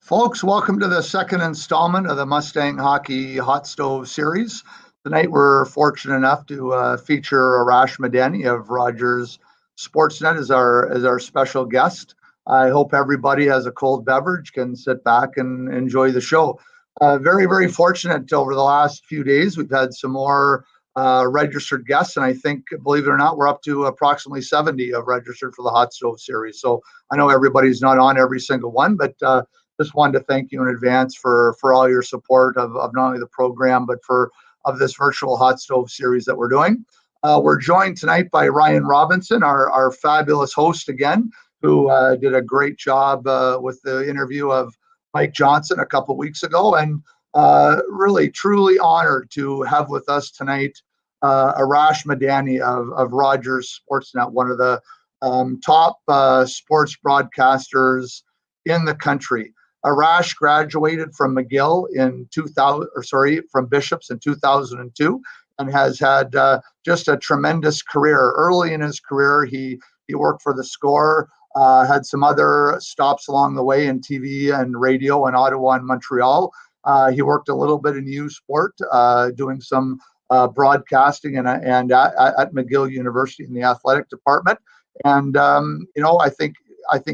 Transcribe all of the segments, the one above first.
Folks, welcome to the second installment of the Mustang Hockey Hot Stove Series. Tonight, we're fortunate enough to feature Arash Madani of Rogers Sportsnet as our special guest. I hope everybody has a cold beverage, can sit back and enjoy the show. Very, very fortunate over the last few days. We've had some more registered guests, and I think, believe it or not, we're up to approximately 70 of registered for the Hot Stove Series. So I know everybody's not on every single one, but just wanted to thank you in advance for all your support of not only the program, but of this virtual Hot Stove Series that we're doing. We're joined tonight by Ryan Robinson, our fabulous host again, who did a great job with the interview of Mike Johnson a couple weeks ago, and really, truly honored to have with us tonight Arash Madani of Rogers Sportsnet, one of the top sports broadcasters in the country. Arash graduated from McGill from Bishops in 2002, and has had just a tremendous career. Early in his career, he worked for The Score, had some other stops along the way in TV and radio in Ottawa and Montreal. He worked a little bit in U Sport, doing some broadcasting and at McGill University in the athletic department. And I think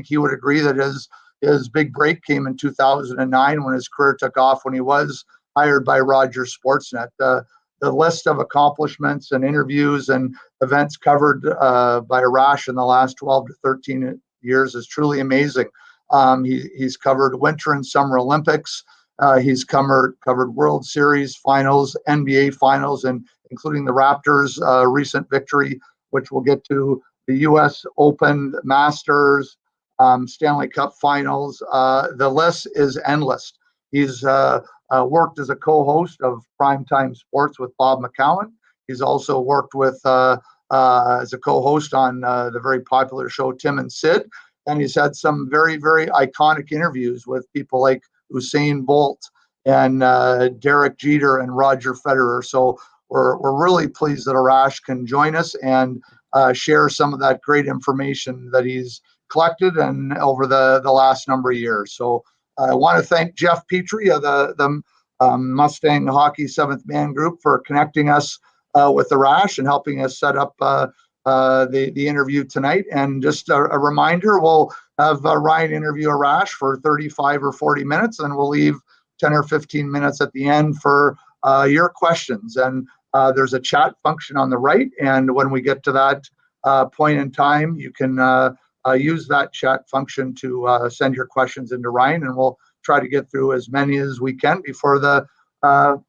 he would agree that his big break came in 2009 when his career took off, when he was hired by Rogers Sportsnet. The list of accomplishments and interviews and events covered by Arash in the last 12 to 13 years is truly amazing. He's covered Winter and Summer Olympics. He's covered World Series finals, NBA finals, and including the Raptors' recent victory, which we'll get to, the U.S. Open, Masters, Stanley Cup finals. The list is endless. He's worked as a co-host of Primetime Sports with Bob McCowan. He's also worked with as a co-host on the very popular show Tim and Sid. And he's had some very, very iconic interviews with people like Usain Bolt and Derek Jeter and Roger Federer. So we're really pleased that Arash can join us and share some of that great information that he's collected and over the last number of years. So I want to thank Jeff Petrie of the Mustang Hockey Seventh Man Group for connecting us with Arash and helping us set up the interview tonight. And just a reminder, we'll have Ryan interview Arash for 35 or 40 minutes, and we'll leave 10 or 15 minutes at the end for your questions. And there's a chat function on the right, and when we get to that point in time, you can use that chat function to send your questions into Ryan, and we'll try to get through as many as we can before the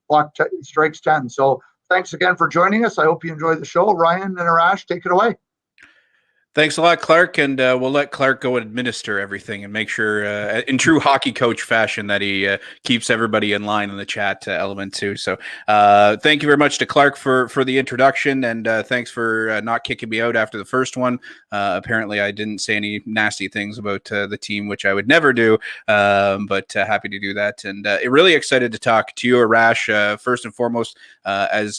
clock strikes 10. So thanks again for joining us. I hope you enjoyed the show. Ryan and Arash, take it away. Thanks a lot, Clark, and we'll let Clark go and administer everything and make sure, in true hockey coach fashion, that he keeps everybody in line in the chat element too. So thank you very much to Clark for the introduction, and thanks for not kicking me out after the first one. Apparently, I didn't say any nasty things about the team, which I would never do, but happy to do that. And really excited to talk to you, Arash. First and foremost, as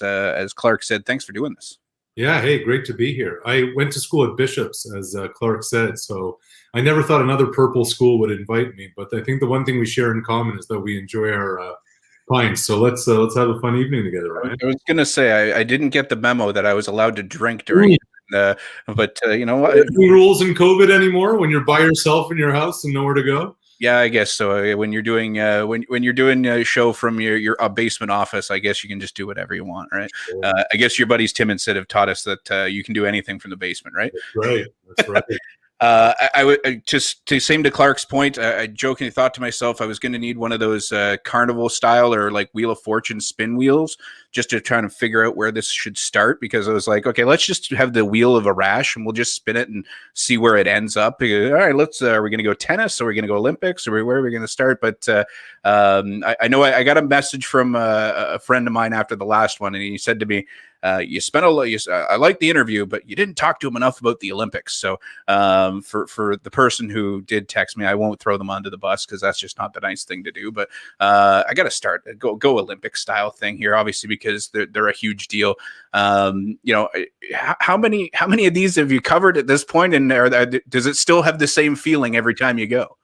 Clark said, thanks for doing this. Yeah, hey, great to be here. I went to school at Bishops, as Clark said, so I never thought another purple school would invite me, but I think the one thing we share in common is that we enjoy our pints. So let's have a fun evening together, right? I was going to say, I didn't get the memo that I was allowed to drink during but you know what? No rules in COVID anymore when you're by yourself in your house and nowhere to go? Yeah, I guess so. When you're doing when you're doing a show from your basement office, I guess you can just do whatever you want, right? Sure. I guess your buddies Tim and Sid have taught us that you can do anything from the basement, right? That's right. That's right. I would just to same to Clark's point. I jokingly thought to myself I was going to need one of those carnival style or like Wheel of Fortune spin wheels just to try to figure out where this should start, because I was like, okay, let's just have the wheel of Arash and we'll just spin it and see where it ends up. All right, let's. Are we going to go tennis? Or are we going to go Olympics? Or where are we going to start? But I know I got a message from a friend of mine after the last one, and he said to me, you spent a lot. I like the interview, but you didn't talk to him enough about the Olympics. So for the person who did text me, I won't throw them under the bus because that's just not the nice thing to do. But I got to start go Olympic style thing here, obviously, because they're a huge deal. You know, how many of these have you covered at this point, and does it still have the same feeling every time you go?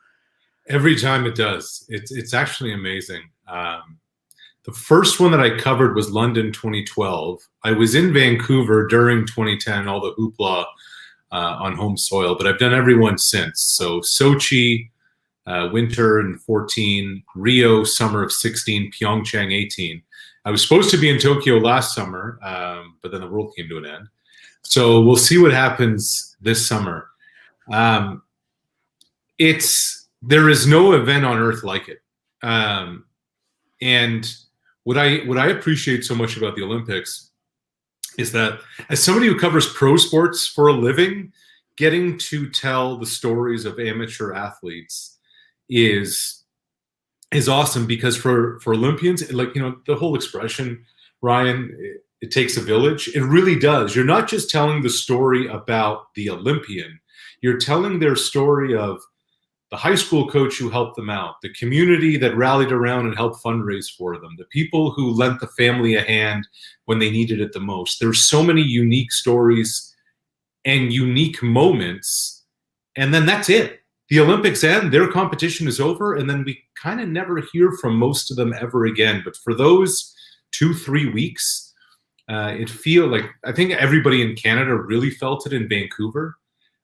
Every time it does. It's actually amazing. The first one that I covered was London 2012. I was in Vancouver during 2010, all the hoopla on home soil, but I've done every one since. So Sochi, winter in 14, Rio, summer of 16, Pyeongchang 18. I was supposed to be in Tokyo last summer, but then the world came to an end. So we'll see what happens this summer. There is no event on earth like it. And what I appreciate so much about the Olympics is that as somebody who covers pro sports for a living, getting to tell the stories of amateur athletes is awesome, because for Olympians, like, you know, the whole expression, Ryan, it takes a village. It really does. You're not just telling the story about the Olympian. You're telling their story of the high school coach who helped them out, the community that rallied around and helped fundraise for them, the people who lent the family a hand when they needed it the most. There's so many unique stories and unique moments, and then that's it. The Olympics end, their competition is over, and then we kind of never hear from most of them ever again. But for those 2-3 weeks, it feels like, I think everybody in Canada really felt it in Vancouver.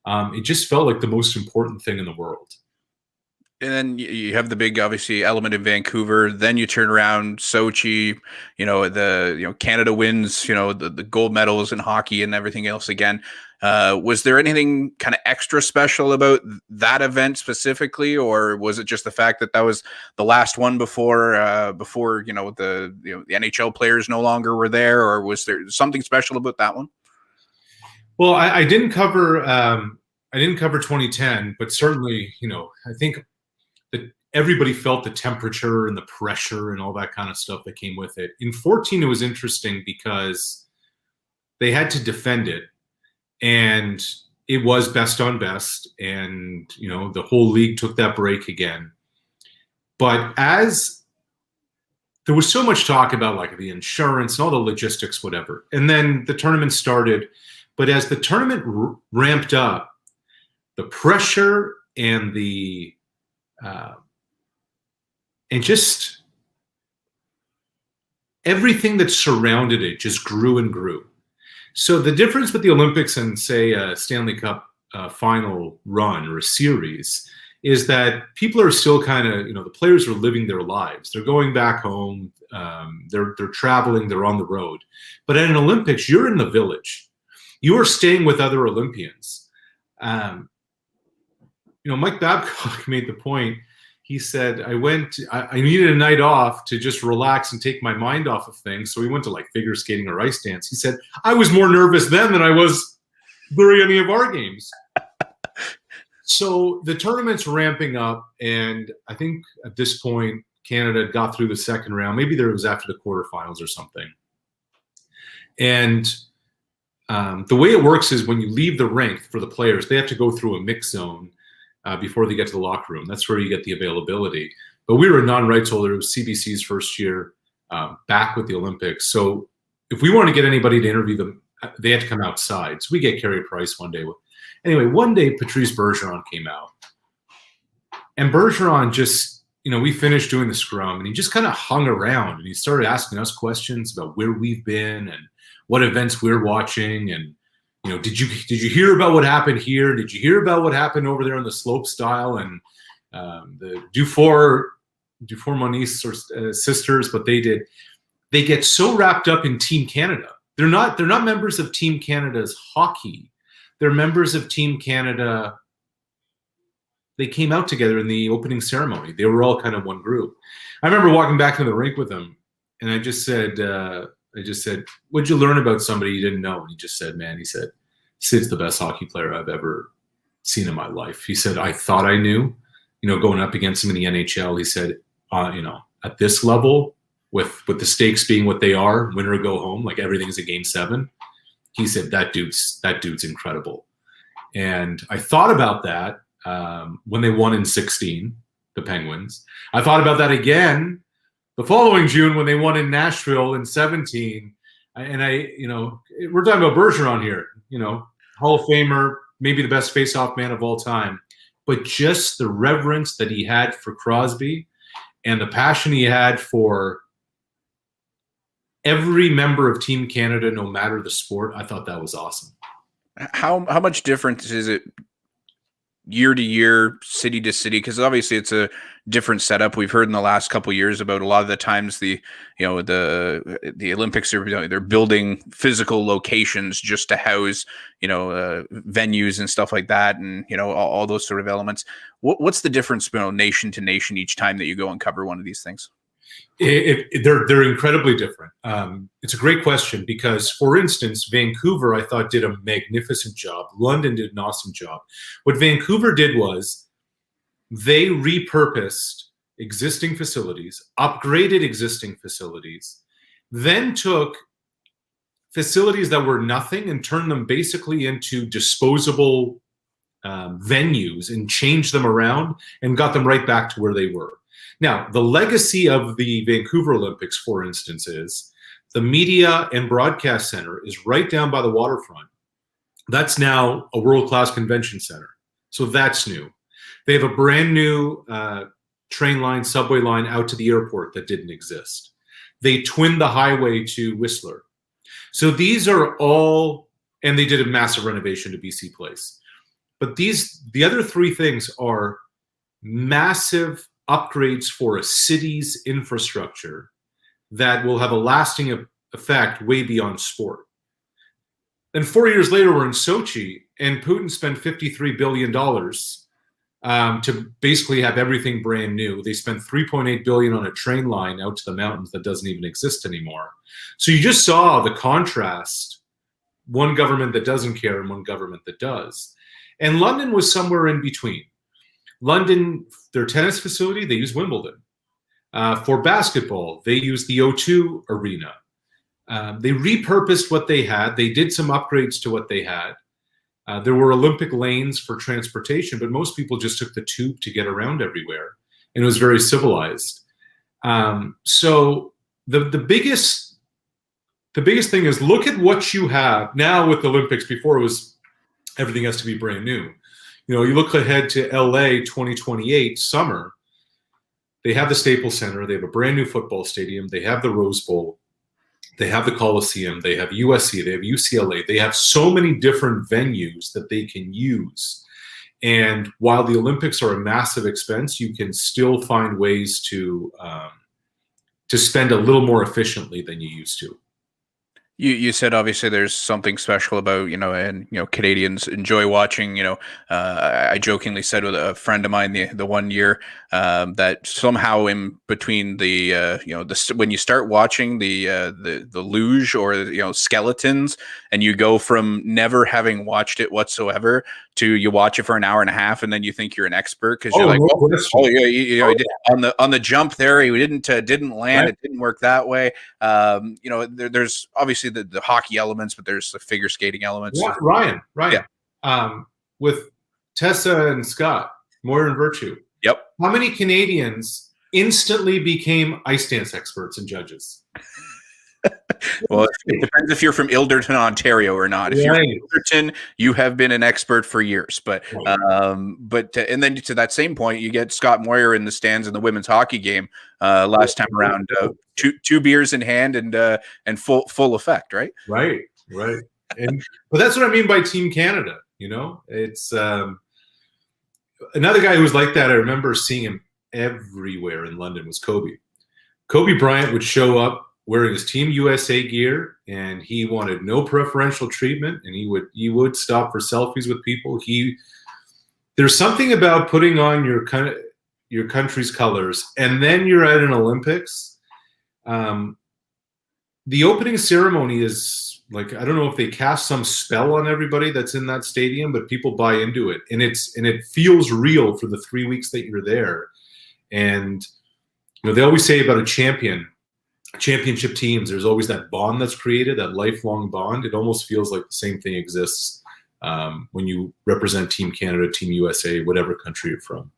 It just felt like the most important thing in the world. And then you have the big, obviously, element in Vancouver. Then you turn around Sochi, Canada wins, the gold medals in hockey and everything else again. Was there anything kind of extra special about that event specifically, or was it just the fact that was the last one before the NHL players no longer were there, or was there something special about that one? Well, I didn't cover 2010, but certainly, I think that everybody felt the temperature and the pressure and all that kind of stuff that came with it. In 14, it was interesting because they had to defend it, and it was best on best, and the whole league took that break again. But as there was so much talk about like the insurance and all the logistics, whatever, and then the tournament started. But as the tournament ramped up, the pressure and the and just everything that surrounded it just grew and grew. So the difference with the Olympics and, say, a Stanley Cup final run or a series is that people are still kind of, the players are living their lives. They're going back home. They're traveling. They're on the road. But at an Olympics, you're in the village. You are staying with other Olympians. Mike Babcock made the point. He said, I needed a night off to just relax and take my mind off of things. So we went to like figure skating or ice dance. He said, I was more nervous then than I was during any of our games. So the tournament's ramping up. And I think at this point, Canada got through the second round. Maybe there was after the quarterfinals or something. And the way it works is when you leave the rink for the players, they have to go through a mix zone before they get to the locker room. That's where you get the availability. But we were a non-rights holder. It was CBC's first year back with the Olympics. So if we wanted to get anybody to interview them, they had to come outside. So we get Carey Price one day. Anyway, one day Patrice Bergeron came out. And Bergeron just, we finished doing the scrum, and he just kind of hung around, and he started asking us questions about where we've been and what events we're watching, and did you hear about what happened here? Did you hear about what happened over there on the slope style and the Dufour Moniz sisters? But they get so wrapped up in Team Canada. They're not members of Team Canada's hockey. They're members of Team Canada. They came out together in the opening ceremony. They were all kind of one group. I remember walking back to the rink with them, and I just said, what'd you learn about somebody you didn't know? And he just said, Sid's the best hockey player I've ever seen in my life. He said, I thought I knew, going up against him in the NHL. He said, at this level, with the stakes being what they are, win or go home, like everything's a game 7. He said, that dude's incredible. And I thought about that when they won in 16, the Penguins. I thought about that again the following June when they won in Nashville in 17, and we're talking about Bergeron here, Hall of Famer, maybe the best face-off man of all time. but just the reverence that he had for Crosby and the passion he had for every member of Team Canada, no matter the sport, I thought that was awesome. How much difference is it year to year, city to city? Because obviously it's a different setup. We've heard in the last couple of years about a lot of the times the Olympics are, they're building physical locations just to house venues and stuff like that, and all those sort of elements. What's the difference, nation to nation each time that you go and cover one of these things? They're incredibly different. It's a great question because, for instance, Vancouver, I thought, did a magnificent job. London did an awesome job. What Vancouver did was they repurposed existing facilities, upgraded existing facilities, then took facilities that were nothing and turned them basically into disposable venues and changed them around and got them right back to where they were. Now, the legacy of the Vancouver Olympics, for instance, is the Media and Broadcast Center is right down by the waterfront. That's now a world-class convention center. So that's new. They have a brand new train line, subway line out to the airport that didn't exist. They twinned the highway to Whistler. So these are all, and they did a massive renovation to BC Place. But the other three things are massive upgrades for a city's infrastructure that will have a lasting effect way beyond sport. Then 4 years later, we're in Sochi, and Putin spent $53 billion to basically have everything brand new. They spent $3.8 billion on a train line out to the mountains that doesn't even exist anymore. So you just saw the contrast, one government that doesn't care and one government that does. And London was somewhere in between. London, their tennis facility, they use Wimbledon. For basketball, they use the O2 Arena. They repurposed what they had. They did some upgrades to what they had. There were Olympic lanes for transportation, but most people just took the tube to get around everywhere, and it was very civilized. So the biggest thing is look at what you have now with the Olympics. Before it was everything has to be brand new. You look ahead to LA 2028 summer. They have the Staples Center. They have a brand new football stadium. They have the Rose Bowl. They have the Coliseum. They have USC. They have UCLA. They have so many different venues that they can use. And while the Olympics are a massive expense, you can still find ways to spend a little more efficiently than you used to. You said obviously there's something special about, Canadians enjoy watching, I jokingly said with a friend of mine the one year that somehow in between when you start watching the luge or, skeletons, and you go from never having watched it whatsoever to you watch it for an hour and a half and then you think you're an expert because you're like, on the jump there, he didn't land. Right. It didn't work that way. There's obviously the hockey elements, but there's the figure skating elements. Yeah, Ryan. Yeah. With Tessa and Scott, Moira and Virtue. Yep. How many Canadians instantly became ice dance experts and judges? Well, it depends if you're from Ilderton, Ontario, or not. If you're from Ilderton, you have been an expert for years. But and then to that same point, you get Scott Moyer in the stands in the women's hockey game last time around, two beers in hand and full effect, right? Right. But that's what I mean by Team Canada. It's another guy who was like that. I remember seeing him everywhere in London was Kobe. Kobe Bryant would show up wearing his Team USA gear, and he wanted no preferential treatment, and he would stop for selfies with people. There's something about putting on your country's colors, and then you're at an Olympics. The opening ceremony is like, I don't know if they cast some spell on everybody that's in that stadium, but people buy into it, and it feels real for the 3 weeks that you're there. And they always say about championship teams, there's always that bond that's created, that lifelong bond. It almost feels like the same thing exists when you represent Team Canada, Team USA, whatever country you're from.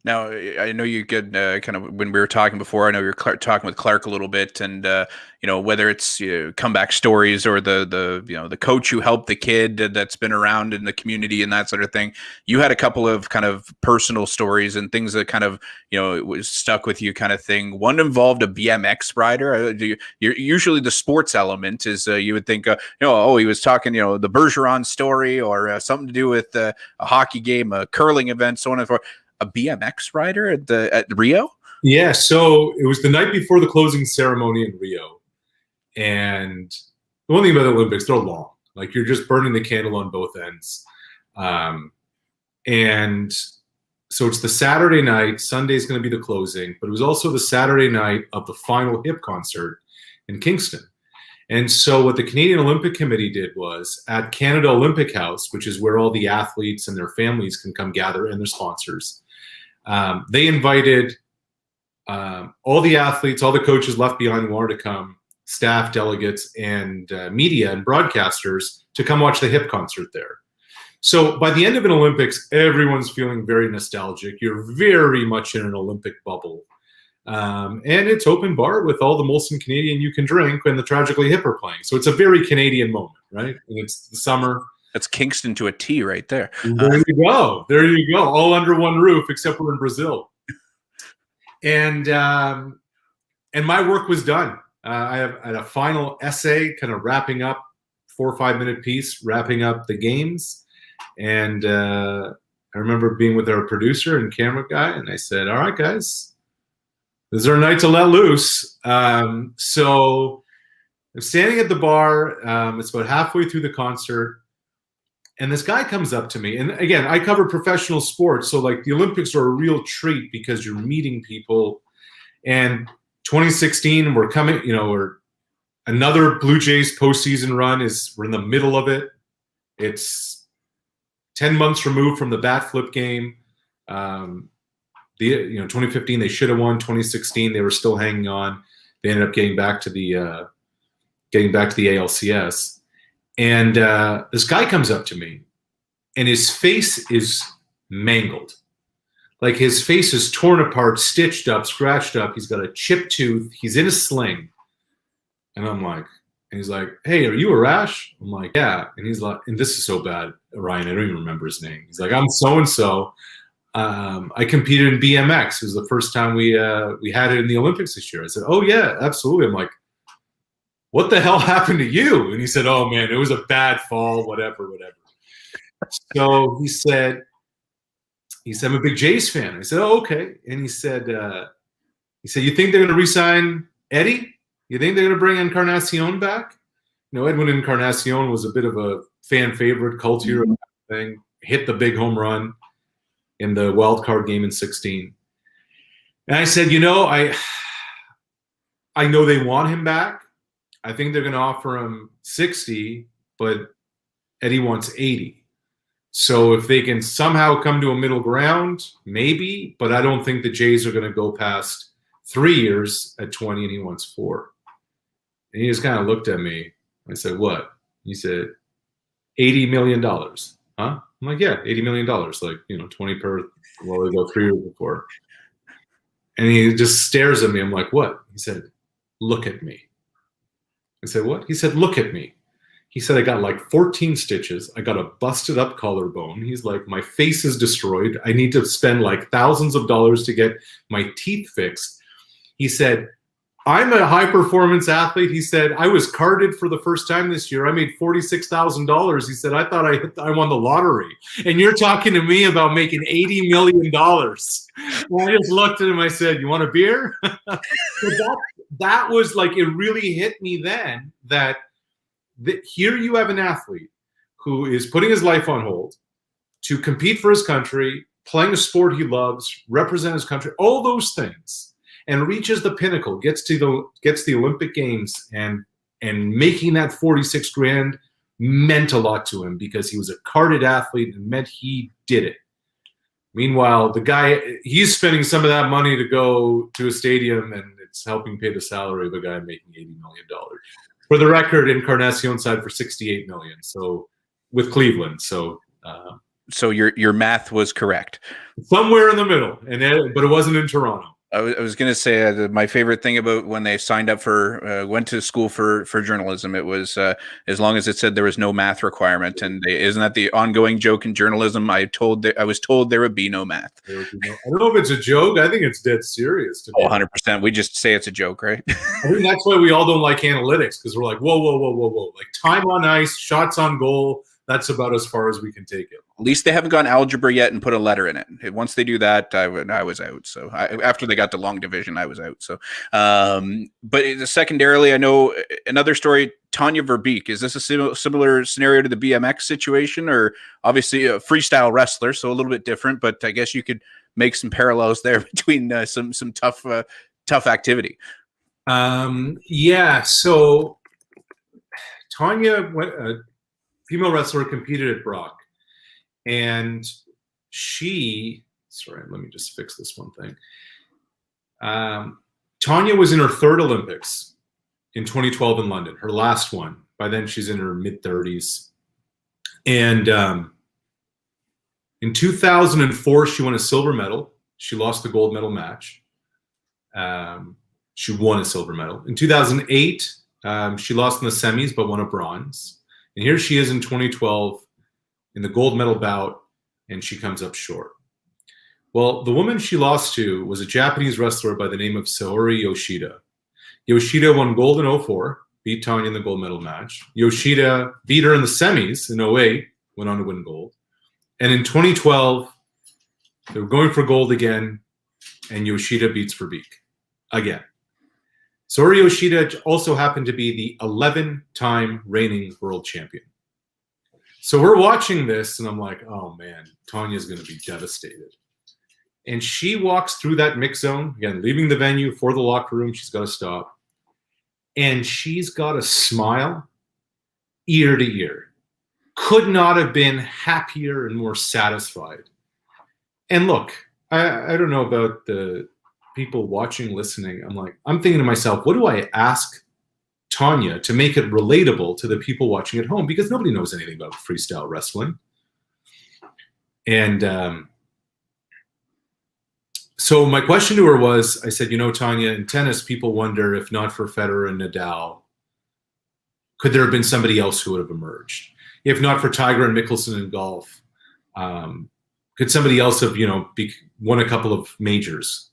Now, I know you could kind of, when we were talking before, I know you were talking with Clark a little bit, and whether it's comeback stories or the coach who helped the kid that's been around in the community and that sort of thing. You had a couple of kind of personal stories and things that kind of it was stuck with you, kind of thing. One involved a BMX rider. Usually the sports element is you would think he was talking the Bergeron story or something to do with a hockey game, a curling event, so on and so forth. A BMX rider at Rio? Yeah, so it was the night before the closing ceremony in Rio. And the one thing about the Olympics, they're long. Like, you're just burning the candle on both ends. And so it's the Saturday night. Sunday's going to be the closing. But it was also the Saturday night of the final HIP concert in Kingston. And so what the Canadian Olympic Committee did was, at Canada Olympic House, which is where all the athletes and their families can come gather, and their sponsors, they invited all the athletes, all the coaches left behind who wanted to come, staff, delegates, and media and broadcasters to come watch the HIP concert there. So by the end of an Olympics, everyone's feeling very nostalgic. You're very much in an Olympic bubble. And it's open bar with all the Molson Canadian you can drink when the Tragically Hip are playing. So it's a very Canadian moment, right? And it's the summer. That's Kingston to a T right there. There you go. There you go. All under one roof, except we're in Brazil. And my work was done. I had a final essay, kind of wrapping up, 4 or 5 minute piece, wrapping up the games. And I remember being with our producer and camera guy, and I said, "All right, guys, this is our night to let loose." So I'm standing at the bar. It's about halfway through the concert. And this guy comes up to me, and again, I cover professional sports, so like the Olympics are a real treat because you're meeting people. And 2016, we're coming, we're another Blue Jays postseason run we're in the middle of it. It's 10 months removed from the bat flip game. 2015 they should have won. 2016 they were still hanging on. They ended up getting back to the ALCS. And this guy comes up to me, and his face is mangled. Like, his face is torn apart, stitched up, scratched up. He's got a chipped tooth. He's in a sling. And I'm like, and he's like, "Hey, are you Arash?" I'm like, "Yeah." And he's like, and this is so bad, Ryan, I don't even remember his name. He's like, "I'm so-and-so. I competed in BMX. It was the first time we had it in the Olympics this year." I said, "Oh, yeah, absolutely." I'm like, "What the hell happened to you?" And he said, "Oh man, it was a bad fall, whatever." So he said, "I'm a big Jays fan." I said, "Oh, okay." And he said, "You think they're going to re-sign Eddie? You think they're going to bring Encarnacion back?" Edwin Encarnacion was a bit of a fan favorite, cult hero thing. Hit the big home run in the wild card game in 2016. And I said, I know they want him back. I think they're going to offer him 60, but Eddie wants 80. So if they can somehow come to a middle ground, maybe, but I don't think the Jays are going to go past 3 years at 20, and he wants 4. And he just kind of looked at me. I said, "What?" He said, $80 million. Huh? I'm like, "Yeah, $80 million. Like, 20 per, well, they go 3 years before." And he just stares at me. I'm like, "What?" He said, "Look at me." I said, "What?" He said, "Look at me." He said, "I got like 14 stitches. I got a busted up collarbone." He's like, "My face is destroyed. I need to spend like thousands of dollars to get my teeth fixed." He said, "I'm a high performance athlete." He said, "I was carded for the first time this year. I made $46,000. He said, "I thought I won the lottery. And you're talking to me about making $80 million. And I just looked at him. I said, "You want a beer?" So that was like, it really hit me then that here you have an athlete who is putting his life on hold to compete for his country, playing a sport he loves, represent his country, all those things, and reaches the pinnacle, gets the Olympic Games, and making that 46 grand meant a lot to him because he was a carded athlete and meant he did it. Meanwhile, the guy, he's spending some of that money to go to a stadium, and it's helping pay the salary of a guy making $80 million. For the record, Encarnacion signed for $68 million. So with Cleveland. So So your math was correct. Somewhere in the middle, but it wasn't in Toronto. I was going to say my favorite thing about when they signed up for went to school for journalism, it was as long as it said there was no math requirement. And isn't that the ongoing joke in journalism? I was told there would be no math. I don't know if it's a joke. I think it's dead serious. 100%. We just say it's a joke, right? I think that's why we all don't like analytics, because we're like, whoa. Like time on ice, shots on goal. That's about as far as we can take it. At least they haven't gone algebra yet and put a letter in it. Once they do that, I was out. So after they got to long division, I was out. So, but secondarily, I know another story. Tanya Verbeek, is this a similar scenario to the BMX situation, or obviously a freestyle wrestler, so a little bit different? But I guess you could make some parallels there between some tough activity. Yeah. So Tanya went. Female wrestler, competed at Brock, and let me just fix this one thing. Tanya was in her third Olympics in 2012 in London, her last one. By then she's in her mid-30s. And in 2004, she won a silver medal. She lost the gold medal match. She won a silver medal. In 2008, she lost in the semis, but won a bronze. And here she is in 2012 in the gold medal bout, and she comes up short. Well, the woman she lost to was a Japanese wrestler by the name of Saori Yoshida. Yoshida won gold in 2004, beat Tanya in the gold medal match. Yoshida beat her in the semis in 2008, went on to win gold. And in 2012, they were going for gold again, and Yoshida beats Verbeek again. Saori Yoshida also happened to be the 11-time reigning world champion. So we're watching this, and I'm like, oh, man, Tanya's going to be devastated. And she walks through that mix zone, again, leaving the venue for the locker room. She's got to stop. And she's got a smile ear to ear. Could not have been happier and more satisfied. And look, I don't know about the people watching, listening. I'm thinking to myself, what do I ask Tanya to make it relatable to the people watching at home? Because nobody knows anything about freestyle wrestling. And so my question to her was, I said, Tanya, in tennis, people wonder if not for Federer and Nadal, could there have been somebody else who would have emerged? If not for Tiger and Mickelson in golf, could somebody else have, won a couple of majors?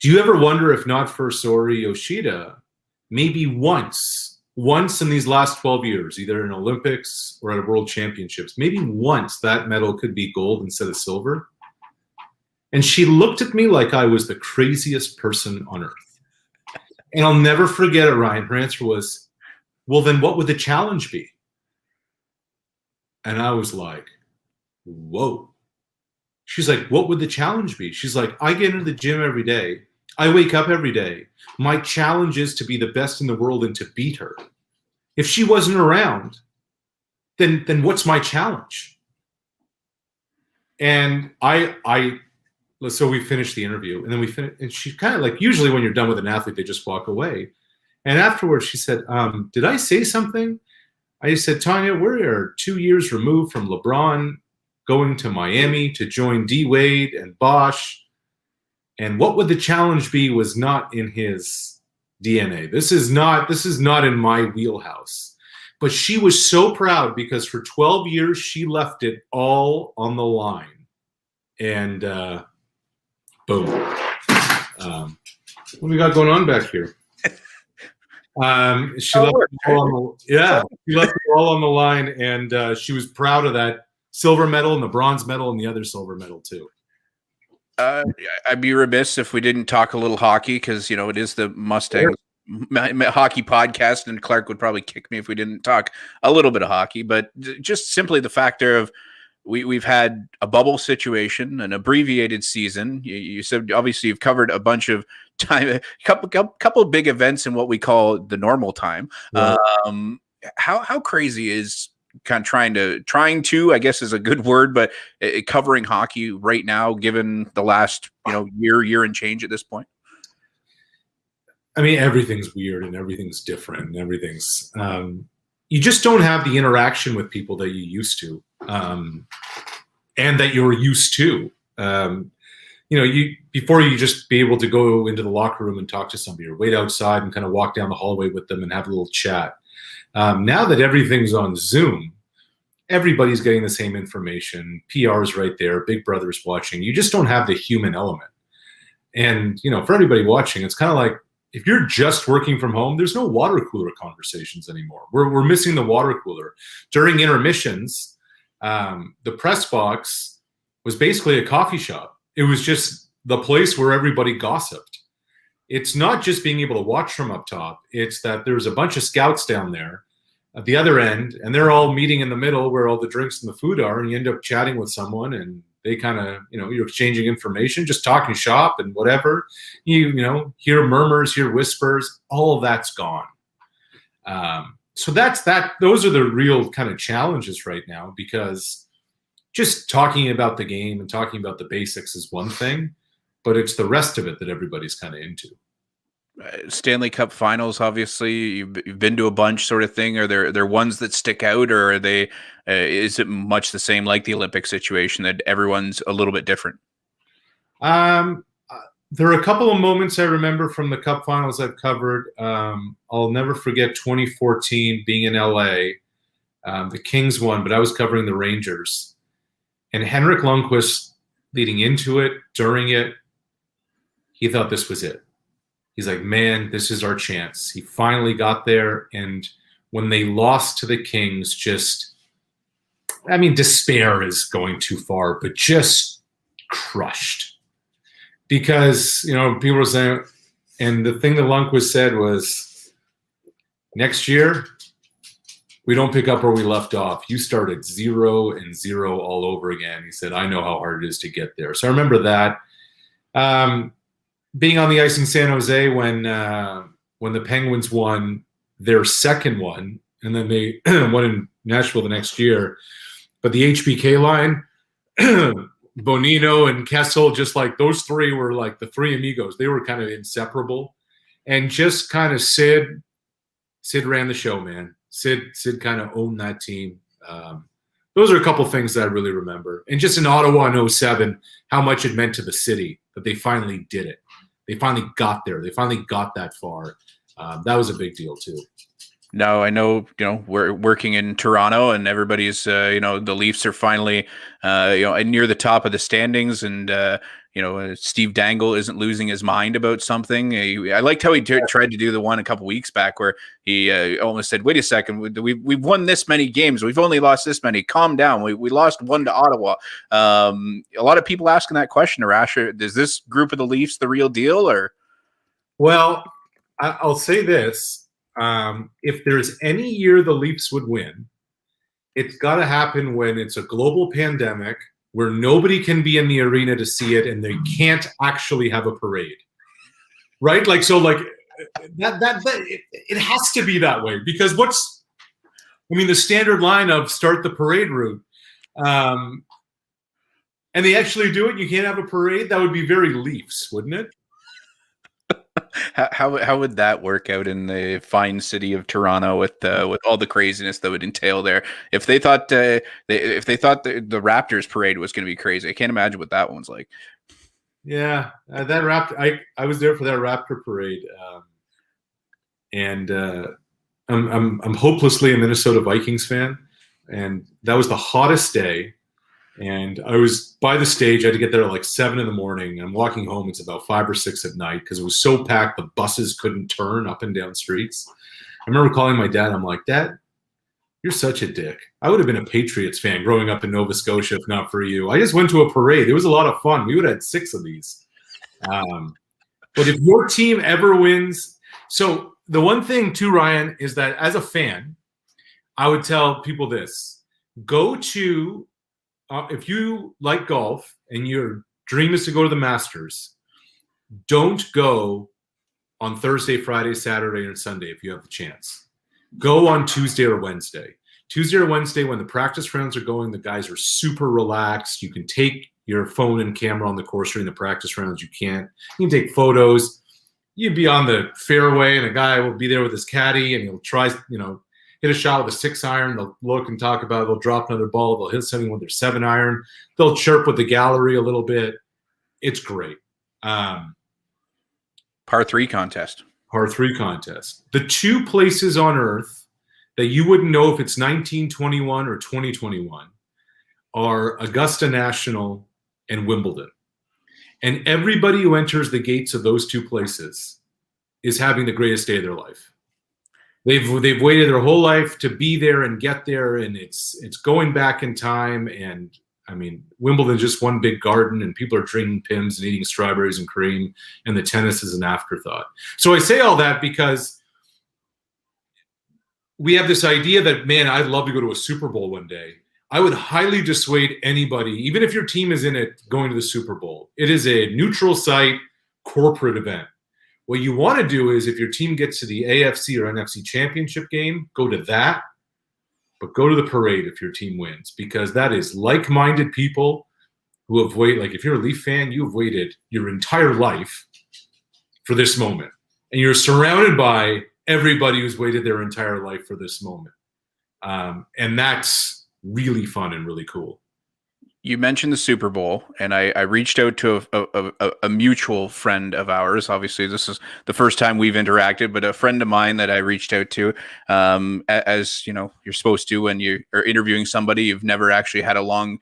Do you ever wonder if not for Saori Yoshida, maybe once in these last 12 years, either in Olympics or at World Championships, maybe once that medal could be gold instead of silver? And she looked at me like I was the craziest person on earth. And I'll never forget it, Ryan. Her answer was, well, then what would the challenge be? And I was like, whoa. She's like, what would the challenge be? She's like, I get into the gym every day. I wake up every day. My challenge is to be the best in the world and to beat her. If she wasn't around, then what's my challenge? And so we finished the interview, and then and she kind of usually when you're done with an athlete, they just walk away. And afterwards she said, did I say something? I said, Tanya, we're 2 years removed from LeBron going to Miami to join D Wade and Bosch. And what would the challenge be was not in his DNA. This is not in my wheelhouse. But she was so proud because for 12 years, she left it all on the line. And boom. What do we got going on back here? She left it all on the line, and she was proud of that silver medal and the bronze medal and the other silver medal too. I'd be remiss if we didn't talk a little hockey, because it is the Mustangs hockey podcast, and Clark would probably kick me if we didn't talk a little bit of hockey. But just simply the factor of we've had a bubble situation, an abbreviated season. You said obviously you've covered a bunch of time, a couple of big events in what we call the normal time. Right. How crazy is kind of trying to, I guess is a good word, but covering hockey right now, given the last year and change at this point? I mean, everything's weird and everything's different and everything's you just don't have the interaction with people that you used to. and that you're used to. Before you just be able to go into the locker room and talk to somebody, or wait outside and kind of walk down the hallway with them and have a little chat. Now that everything's on Zoom, everybody's getting the same information. PR's right there, Big Brother's watching. You just don't have the human element. And, for everybody watching, it's kind of like, if you're just working from home, there's no water cooler conversations anymore. We're missing the water cooler. During intermissions, the press box was basically a coffee shop. It was just the place where everybody gossiped. It's not just being able to watch from up top. It's that there's a bunch of scouts down there at the other end, and they're all meeting in the middle where all the drinks and the food are, and you end up chatting with someone, and they kind of, you're exchanging information, just talking shop and whatever. You hear murmurs, hear whispers, all of that's gone. So those are the real kind of challenges right now, because just talking about the game and talking about the basics is one thing, but it's the rest of it that everybody's kind of into. Stanley Cup finals, obviously you've been to a bunch, sort of thing. Are there ones that stick out, or are they is it much the same like the Olympic situation that everyone's a little bit different? There are a couple of moments I remember from the Cup finals I've covered. I'll never forget 2014 being in LA. The Kings won, but I was covering the Rangers, and Henrik Lundqvist, leading into it, during it, he thought this was it. He's like, man, this is our chance. He finally got there. And when they lost to the Kings, despair is going too far, but just crushed. Because, people were saying, and the thing that Lundqvist said was, next year, we don't pick up where we left off. You start at 0-0 all over again. He said, I know how hard it is to get there. So I remember that. Being on the ice in San Jose when the Penguins won their second one, and then they won in Nashville the next year. But the HBK line, Bonino and Kessel, just like those three were like the three amigos. They were kind of inseparable. And just kind of Sid ran the show, man. Sid kind of owned that team. Those are a couple things that I really remember. And just in Ottawa in 2007, how much it meant to the city that they finally did it. They finally got there. They finally got that far. That was a big deal too. Now I know, we're working in Toronto, and everybody's, the Leafs are finally, near the top of the standings, and Steve Dangle isn't losing his mind about something. I liked how he tried to do the one a couple weeks back where he almost said, "Wait a second, we've won this many games. We've only lost this many. Calm down. We lost one to Ottawa." A lot of people asking that question, Arash. Is this group of the Leafs the real deal, or? Well, I'll say this. If there's any year the Leafs would win, it's got to happen when it's a global pandemic where nobody can be in the arena to see it, and they can't actually have a parade, right? It has to be that way, because the standard line of start the parade route, and they actually do it. You can't have a parade. That would be very Leafs, wouldn't it? How would that work out in the fine city of Toronto with all the craziness that would entail there? If they thought the Raptors parade was going to be crazy, I can't imagine what that one's like. Yeah, that Raptor. I was there for that Raptor parade, and I'm hopelessly a Minnesota Vikings fan, and that was the hottest day. And I was by the stage. I had to get there at like 7 a.m. I'm walking home. It's about 5 or 6 at night because it was so packed. The buses couldn't turn up and down streets. I remember calling my dad. I'm like, Dad, you're such a dick. I would have been a Patriots fan growing up in Nova Scotia if not for you. I just went to a parade. It was a lot of fun. We would have had 6 of these. But if your team ever wins, so the one thing too, Ryan, is that as a fan, I would tell people this: go to. If you like golf and your dream is to go to the Masters, don't go on Thursday, Friday, Saturday, or Sunday if you have the chance. Go on Tuesday or Wednesday. Tuesday or Wednesday, when the practice rounds are going, the guys are super relaxed. You can take your phone and camera on the course during the practice rounds. You can take photos. You'd be on the fairway, and a guy will be there with his caddy, and he'll try, hit a shot with a 6-iron. They'll look and talk about it. They'll drop another ball. They'll hit something with their 7-iron. They'll chirp with the gallery a little bit. It's great. Par 3 contest. Par 3 contest. The 2 places on Earth that you wouldn't know if it's 1921 or 2021 are Augusta National and Wimbledon. And everybody who enters the gates of those 2 places is having the greatest day of their life. They've waited their whole life to be there and get there, and it's going back in time. And I mean, Wimbledon's just one big garden, and people are drinking Pims and eating strawberries and cream, and the tennis is an afterthought. So I say all that because we have this idea that, man, I'd love to go to a Super Bowl one day. I would highly dissuade anybody, even if your team is in it, going to the Super Bowl. It is a neutral site, corporate event. What you want to do is, if your team gets to the AFC or NFC championship game, go to that, but go to the parade if your team wins, because that is like-minded people who have waited. Like, if you're a Leaf fan, you've waited your entire life for this moment, and you're surrounded by everybody who's waited their entire life for this moment. And that's really fun and really cool. You mentioned the Super Bowl, and I reached out to a mutual friend of ours. Obviously, this is the first time we've interacted, but a friend of mine that I reached out to, as you know, you're supposed to when you are interviewing somebody you've never actually had a long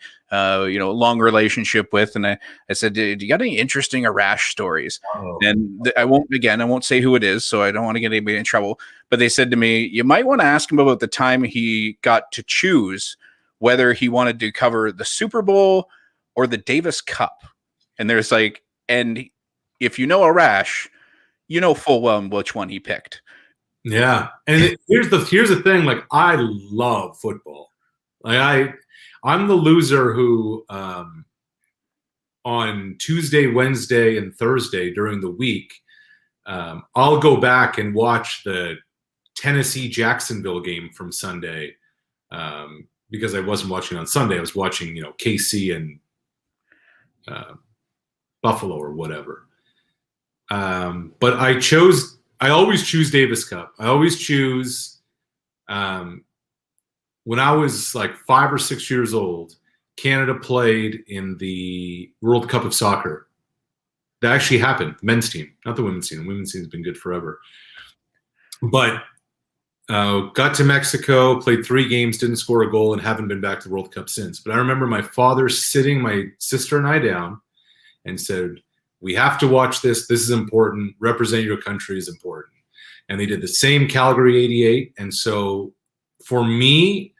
relationship with. And I said, "Do you got any interesting Arash stories?" Oh. And I won't say who it is, so I don't want to get anybody in trouble. But they said to me, you might want to ask him about the time he got to choose whether he wanted to cover the Super Bowl or the Davis Cup. And there's like, and if you know Arash, you know full well which one he picked. Yeah. And here's the thing, like, I love football. Like, I'm the loser who on Tuesday, Wednesday, and Thursday during the week, I'll go back and watch the Tennessee-Jacksonville game from Sunday, because I wasn't watching on Sunday. I was watching, KC and Buffalo or whatever. But I always choose Davis Cup. I always choose, when I was like 5 or 6 years old, Canada played in the World Cup of Soccer. That actually happened. Men's team, not the women's team. The women's team has been good forever. But got to Mexico, played 3 games, didn't score a goal, and haven't been back to the World Cup since. But I remember my father sitting my sister and I down and said, we have to watch this. This is important. Represent your country is important. And they did the same Calgary 88. And so for me,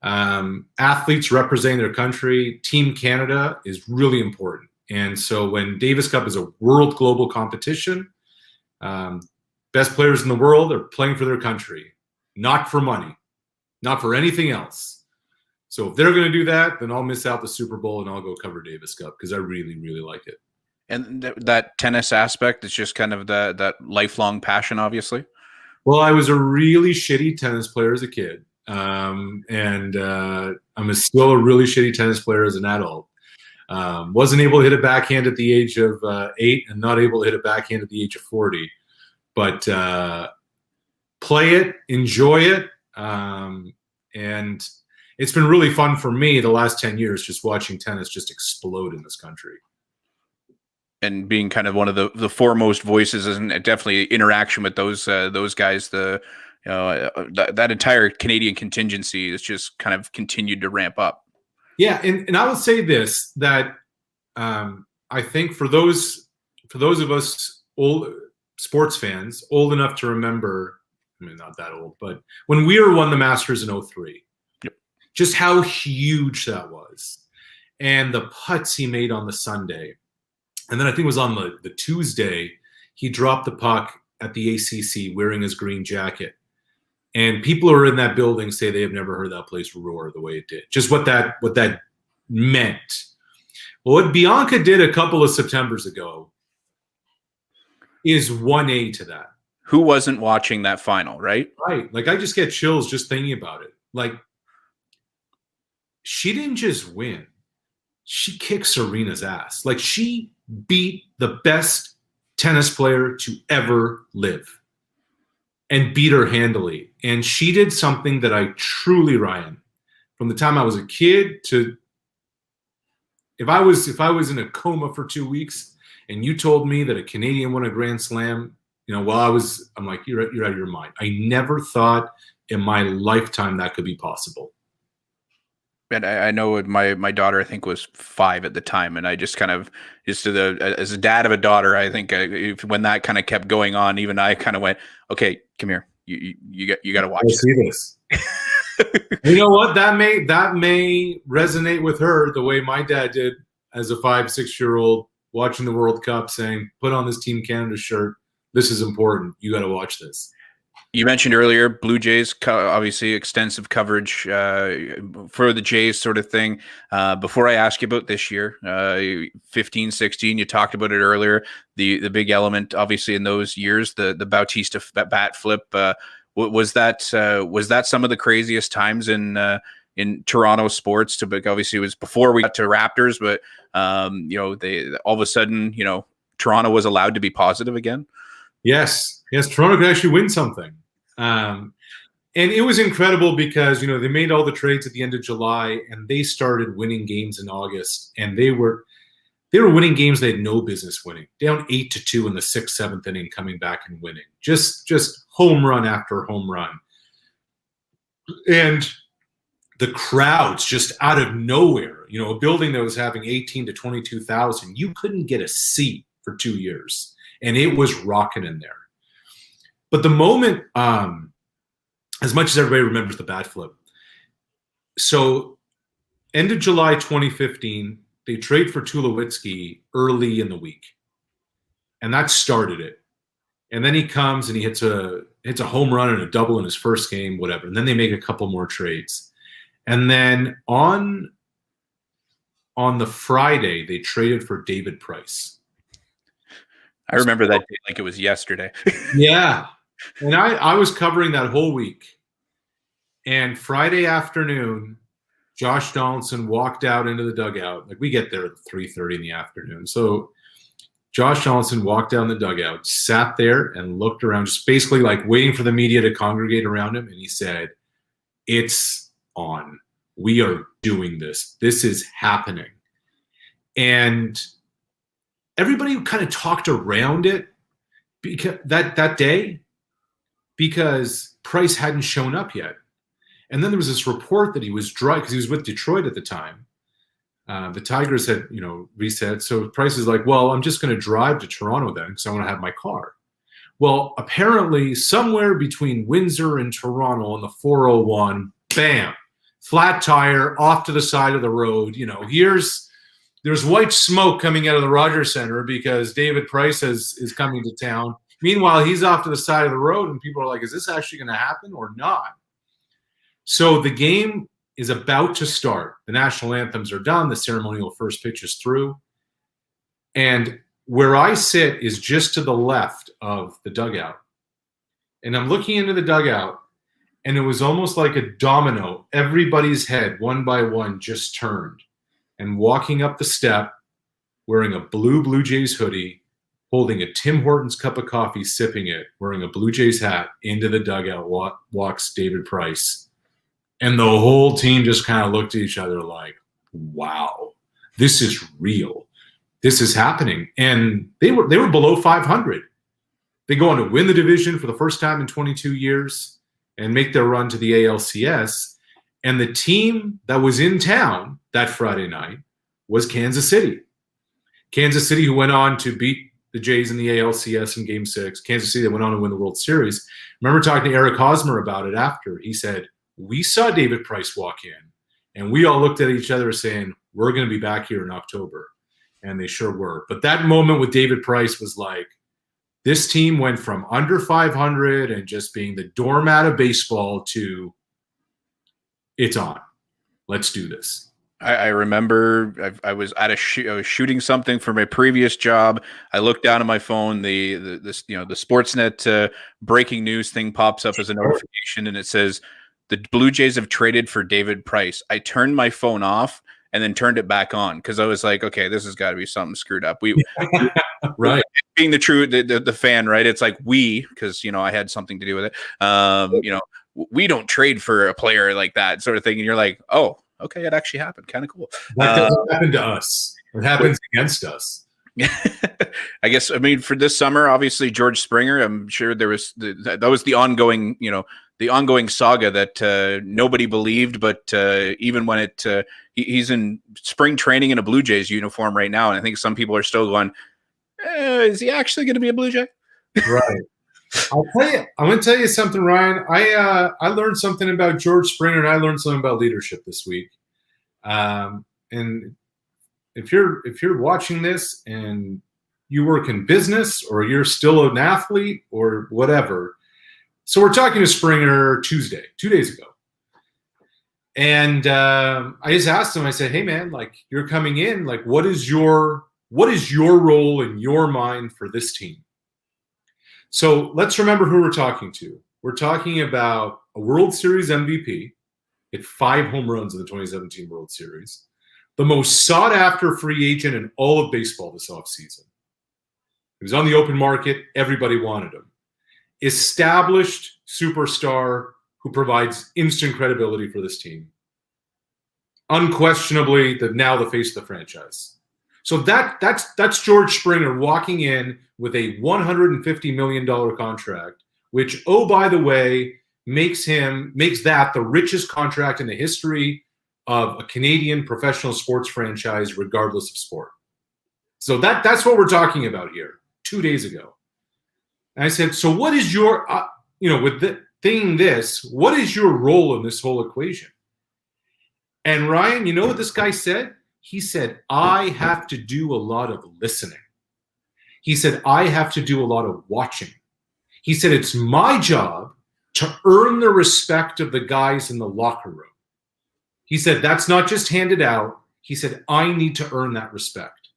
athletes representing their country, Team Canada is really important. And so when Davis Cup is a world global competition, best players in the world are playing for their country. Not for money, not for anything else. So if they're going to do that, then I'll miss out the Super Bowl and I'll go cover Davis Cup because I really, really like it. And that tennis aspect is just kind of that lifelong passion, obviously. Well, I was a really shitty tennis player as a kid. I'm still a really shitty tennis player as an adult. Wasn't able to hit a backhand at the age of 8 and not able to hit a backhand at the age of 40. But play it, enjoy it, and it's been really fun for me the last 10 years just watching tennis just explode in this country. And being kind of one of the foremost voices, and definitely interaction with those guys, that entire Canadian contingency has just kind of continued to ramp up. Yeah, and I would say this, that I think for those of us old sports fans, old enough to remember, I mean, not that old, but when Weir won the Masters in 2003, yep, just how huge that was. And the putts he made on the Sunday. And then I think it was on the Tuesday, he dropped the puck at the ACC wearing his green jacket. And people who are in that building say they have never heard that place roar the way it did. Just what that meant. Well, what Bianca did a couple of Septembers ago is 1A to that. Who wasn't watching that final, right? Right. Like, I just get chills just thinking about it. Like, she didn't just win. She kicked Serena's ass. Like, she beat the best tennis player to ever live. and beat her handily. And she did something that I truly, Ryan, from the time I was a kid to if I was in a coma for 2 weeks and you told me that a Canadian won a Grand Slam, I'm like, you're out of your mind. I never thought in my lifetime that could be possible. And I know my daughter, I think, was 5 at the time, and I just kind of, as a dad of a daughter, I think when that kind of kept going on, even I kind of went, okay, come here, you got to watch this. See this. You know what? That may resonate with her the way my dad did as a 5-6-year-old watching the World Cup, saying, "Put on this Team Canada shirt. This is important. You got to watch this." You mentioned earlier Blue Jays, obviously extensive coverage for the Jays sort of thing. Before I ask you about this year, 15, 16, you talked about it earlier. The big element, obviously, in those years, the Bautista bat flip. Was that some of the craziest times in Toronto sports? Obviously, it was before we got to Raptors, but they all of a sudden, Toronto was allowed to be positive again. Yes, Toronto could actually win something. And it was incredible because, they made all the trades at the end of July and they started winning games in August, and they were winning games they had no business winning. Down 8-2 in the 6th, 7th inning, coming back and winning. Just home run after home run. And the crowds just out of nowhere, a building that was having 18 to 22,000, you couldn't get a seat for 2 years. And it was rocking in there. But the moment, as much as everybody remembers the bat flip, so end of July 2015, they trade for Tulowitzki early in the week. And that started it. And then he comes and he hits a home run and a double in his first game, whatever. And then they make a couple more trades. And then on the Friday, they traded for David Price. I remember that day like it was yesterday. Yeah. And I was covering that whole week. And Friday afternoon, Josh Donaldson walked out into the dugout. Like, we get there at 3:30 in the afternoon. So Josh Donaldson walked down the dugout, sat there and looked around, just basically like waiting for the media to congregate around him. And he said, "It's on. We are doing this. This is happening." And everybody kind of talked around it because that day, because Price hadn't shown up yet. And then there was this report that he was dry because he was with Detroit at the time. The Tigers had, reset. So Price is like, "Well, I'm just going to drive to Toronto then because I want to have my car." Well, apparently somewhere between Windsor and Toronto on the 401, bam, flat tire off to the side of the road. There's white smoke coming out of the Rogers Center because David Price is coming to town. Meanwhile, he's off to the side of the road, and people are like, "Is this actually going to happen or not?" So the game is about to start. The national anthems are done. The ceremonial first pitch is through. And where I sit is just to the left of the dugout. And I'm looking into the dugout, and it was almost like a domino. Everybody's head, one by one, just turned. And walking up the step, wearing a Blue Jays hoodie, holding a Tim Hortons cup of coffee, sipping it, wearing a Blue Jays hat, into the dugout walks David Price. And the whole team just kind of looked at each other like, wow, this is real. This is happening. And they were below 500. They go on to win the division for the first time in 22 years and make their run to the ALCS. And the team that was in town that Friday night was Kansas City. Kansas City, who went on to beat the Jays in the ALCS in Game 6. Kansas City that went on to win the World Series. I remember talking to Eric Hosmer about it after. He said, "We saw David Price walk in, and we all looked at each other saying, we're going to be back here in October." And they sure were. But that moment with David Price was like, this team went from under 500 and just being the doormat of baseball to, it's on. Let's do this. I remember I was at I was shooting something for my previous job. I looked down at my phone. The Sportsnet breaking news thing pops up as a notification, and it says, "The Blue Jays have traded for David Price." I turned my phone off and then turned it back on because I was like, okay, this has got to be something screwed up. We Right. Being the fan, right? It's like because I had something to do with it. We don't trade for a player like that sort of thing, and you're like, oh, okay, it actually happened. Kind of cool. That doesn't happen to us. It happens against us. I guess, for this summer, obviously George Springer, I'm sure there was that was the ongoing, the ongoing saga that nobody believed, but even when he's in spring training in a Blue Jays uniform right now, and I think some people are still going, is he actually going to be a Blue Jay? Right. I'm going to tell you something, Ryan. I learned something about George Springer, and I learned something about leadership this week. And if you're watching this and you work in business or you're still an athlete or whatever, so we're talking to Springer Tuesday, 2 days ago. And I just asked him, I said, hey man, like, you're coming in, like, what is your role in your mind for this team? So let's remember who we're talking to. We're talking about a World Series MVP, hit 5 home runs in the 2017 World Series, the most sought-after free agent in all of baseball this offseason. He was on the open market. Everybody wanted him. Established superstar who provides instant credibility for this team. Unquestionably, now the face of the franchise. So that's George Springer walking in with a $150 million contract, which, oh, by the way, makes that the richest contract in the history of a Canadian professional sports franchise, regardless of sport. So that's what we're talking about here. 2 days ago, and I said, so what is your, with what is your role in this whole equation? And Ryan, you know what this guy said? He said, I have to do a lot of listening. He said, I have to do a lot of watching. He said, it's my job to earn the respect of the guys in the locker room. He said, that's not just handed out. He said, I need to earn that respect.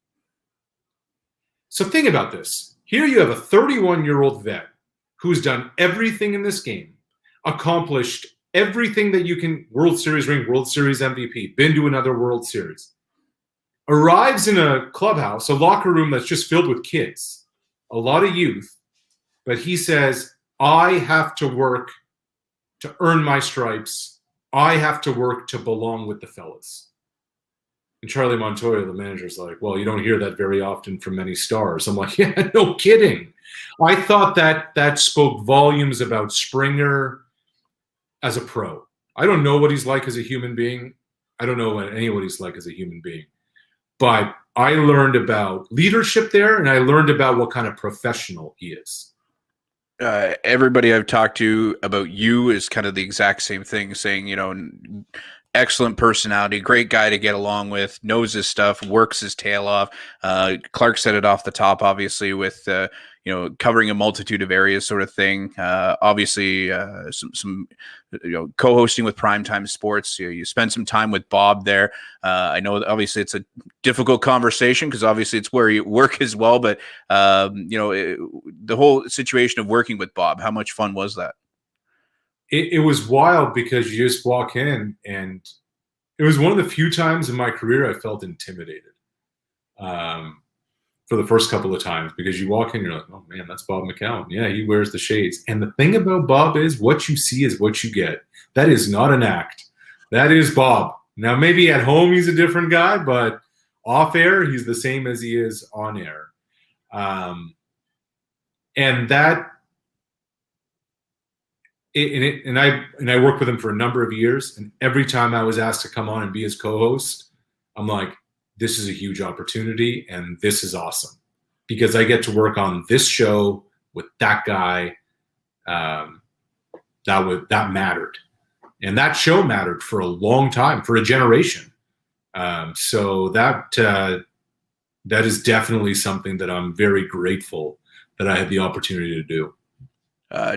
So think about this. Here you have a 31-year-old vet who's done everything in this game, accomplished everything that you can, World Series ring, World Series MVP, been to another World Series, arrives in a clubhouse, a locker room that's just filled with kids, a lot of youth, but he says, I have to work to earn my stripes. I have to work to belong with the fellas. And Charlie Montoya, the manager's like, well, you don't hear that very often from many stars. I'm like, yeah, no kidding. I thought that spoke volumes about Springer as a pro. I don't know what he's like as a human being. I don't know what he's like as a human being. But I learned about leadership there, and I learned about what kind of professional he is. Everybody I've talked to about you is kind of the exact same thing, saying, excellent personality, great guy to get along with, knows his stuff, works his tail off. Clark said it off the top, obviously, with covering a multitude of areas, sort of thing. Obviously, some co-hosting with Primetime Sports. You spend some time with Bob there. I know, obviously, it's a difficult conversation because obviously it's where you work as well. But the whole situation of working with Bob, how much fun was that? It was wild because you just walk in, and it was one of the few times in my career I felt intimidated for the first couple of times, because you walk in, you're like, oh man, that's Bob McCown. Yeah, he wears the shades. And the thing about Bob is what you see is what you get. That is not an act. That is Bob. Now, maybe at home he's a different guy, but off air, he's the same as he is on air. And I worked with him for a number of years, and every time I was asked to come on and be his co-host, I'm like, this is a huge opportunity, and this is awesome because I get to work on this show with that guy. That mattered, and that show mattered for a long time, for a generation. So that is definitely something that I'm very grateful that I had the opportunity to do.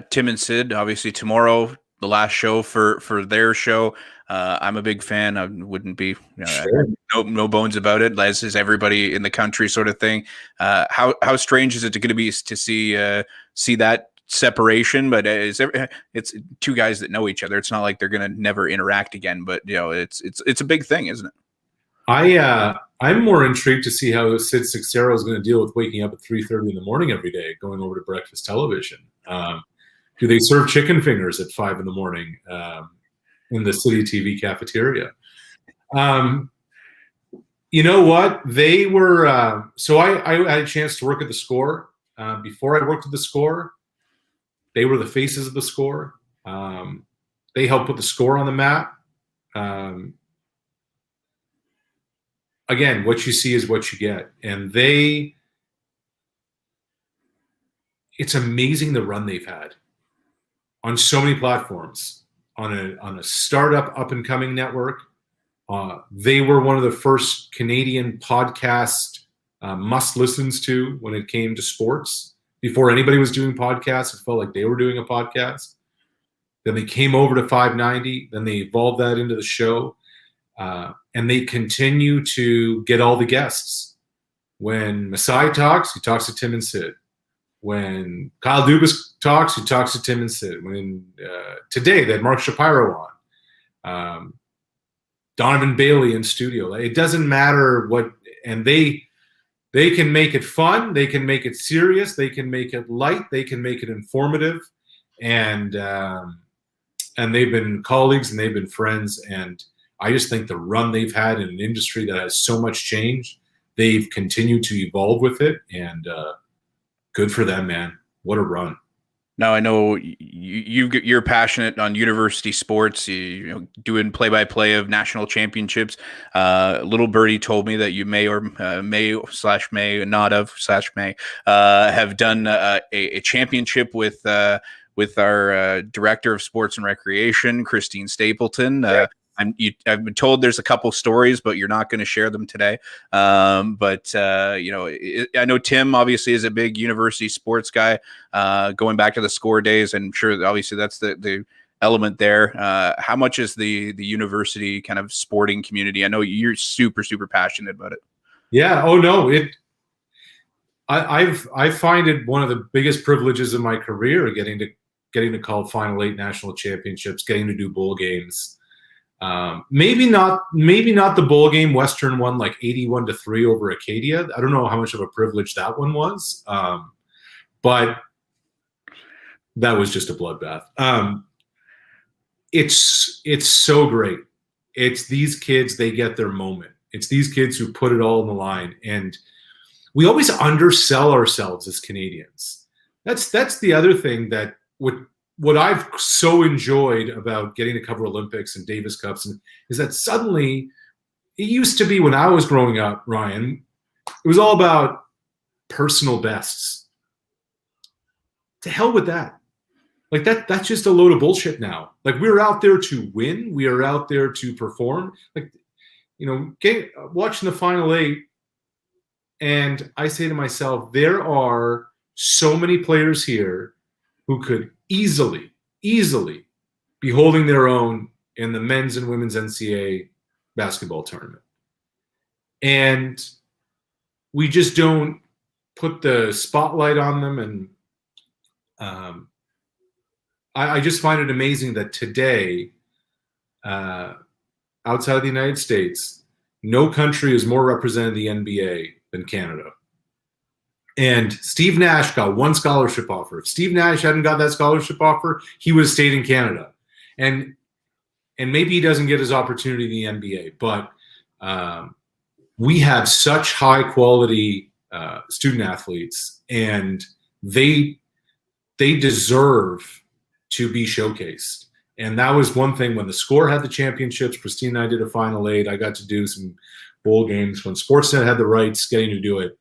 Tim and Sid, obviously tomorrow, the last show for their show. I'm a big fan. I wouldn't be Sure. no bones about it, as is everybody in the country, sort of thing. How strange is it going to be to see that separation? But it's two guys that know each other. It's not like they're going to never interact again. But it's a big thing, isn't it? I'm more intrigued to see how Sid Seixeiro is going to deal with waking up at 3:30 in the morning every day, going over to breakfast television. Do they serve chicken fingers at 5 in the morning in the City TV cafeteria? You know what? They were so I had a chance to work at the Score. Before I worked at the Score, they were the faces of the Score. They helped put the Score on the map. Again, what you see is what you get. And it's amazing the run they've had on so many platforms, on a startup up and coming network. They were one of the first Canadian podcast must listens to when it came to sports. Before anybody was doing podcasts, it felt like they were doing a podcast. Then they came over to 590. Then they evolved that into the show. And they continue to get all the guests. When Masai talks, he talks to Tim and Sid. When Kyle Dubas talks, he talks to Tim and Sid. When today they had Mark Shapiro on. Donovan Bailey in studio. It doesn't matter what, and they can make it fun, they can make it serious, they can make it light, they can make it informative, and they've been colleagues and they've been friends. And I just think the run they've had in an industry that has so much change, they've continued to evolve with it, and good for them, man. What a run. Now I know you're passionate on university sports. You know, doing play-by-play of national championships. Little birdie told me that you may have done a championship with our director of sports and recreation, Christine Stapleton. Yeah. I've been told there's a couple stories, but you're not going to share them today. You know, I know Tim obviously is a big university sports guy, going back to the Score days. I'm sure obviously that's the element there. How much is the university kind of sporting community? I know you're super, super passionate about it. Yeah. Oh no. I find it one of the biggest privileges of my career, getting to call Final 8 national championships, getting to do bowl games. Maybe not the bowl game Western won like 81-3 over Acadia. I don't know how much of a privilege that one was, but that was just a bloodbath. It's so great. It's these kids, they get their moment. It's these kids who put it all on the line, and we always undersell ourselves as Canadians. That's the other thing that what I've so enjoyed about getting to cover Olympics and Davis Cups is that suddenly, it used to be when I was growing up, Ryan, it was all about personal bests. To hell with that. Like that's just a load of bullshit now. Like, we're out there to win. We are out there to perform. Like, you know, watching the Final 8, and I say to myself, there are so many players here who could easily be holding their own in the men's and women's NCAA basketball tournament. And we just don't put the spotlight on them. And I just find it amazing that today, outside of the United States, no country is more represented in the NBA than Canada. And Steve Nash got one scholarship offer. If Steve Nash hadn't got that scholarship offer, he would have stayed in Canada. And maybe he doesn't get his opportunity in the NBA, but we have such high quality student athletes, and they deserve to be showcased. And that was one thing when the Score had the championships. Christine and I did a Final 8. I got to do some bowl games when Sportsnet had the rights, getting to do it.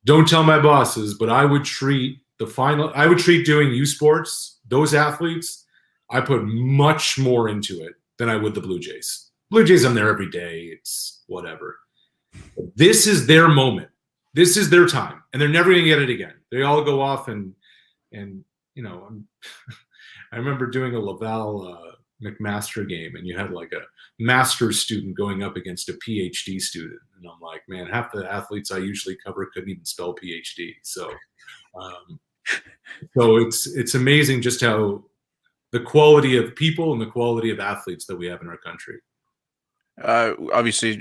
Don't tell my bosses, but I would treat doing U Sports, those athletes, I put much more into it than I would the Blue Jays. Blue Jays, I'm there every day. It's whatever. This is their moment. This is their time, and they're never going to get it again. They all go off and you know, I remember doing a Laval McMaster game, and you had like a master's student going up against a PhD student. And I'm like, man, half the athletes I usually cover couldn't even spell PhD. So it's amazing just how the quality of people and the quality of athletes that we have in our country. Obviously,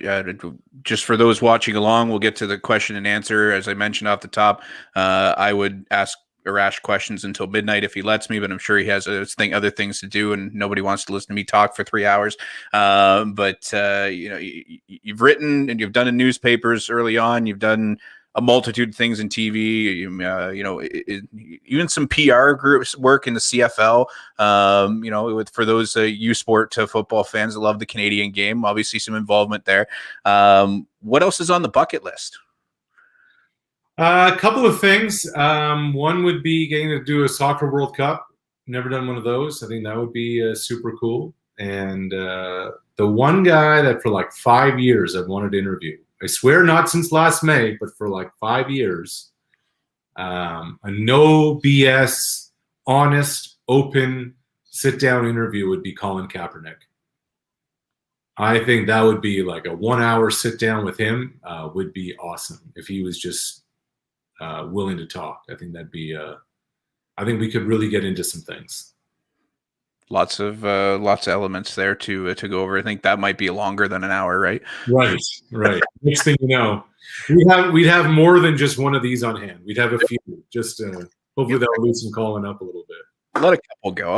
just for those watching along, we'll get to the question and answer. As I mentioned off the top, I would ask Arash questions until midnight if he lets me, but I'm sure he has other things to do, and nobody wants to listen to me talk for 3 hours. You've written and you've done in newspapers early on. You've done a multitude of things in TV, even some PR groups work in the CFL. For those U Sport football fans that love the Canadian game, obviously some involvement there. What else is on the bucket list? A couple of things. One would be getting to do a soccer World Cup. Never done one of those. I think that would be super cool. And the one guy that for like 5 years I've wanted to interview, I swear not since last May, but for like 5 years, a no BS, honest, open, sit-down interview would be Colin Kaepernick. I think that would be like a 1 hour sit-down with him would be awesome if he was just willing to talk. I think that'd be. I think we could really get into some things. Lots of elements there to go over. I think that might be longer than an hour, right? Right. Next thing you know, we'd have more than just one of these on hand. We'd have a few. Just hopefully that'll loosen Colin up a little bit. Let a couple go.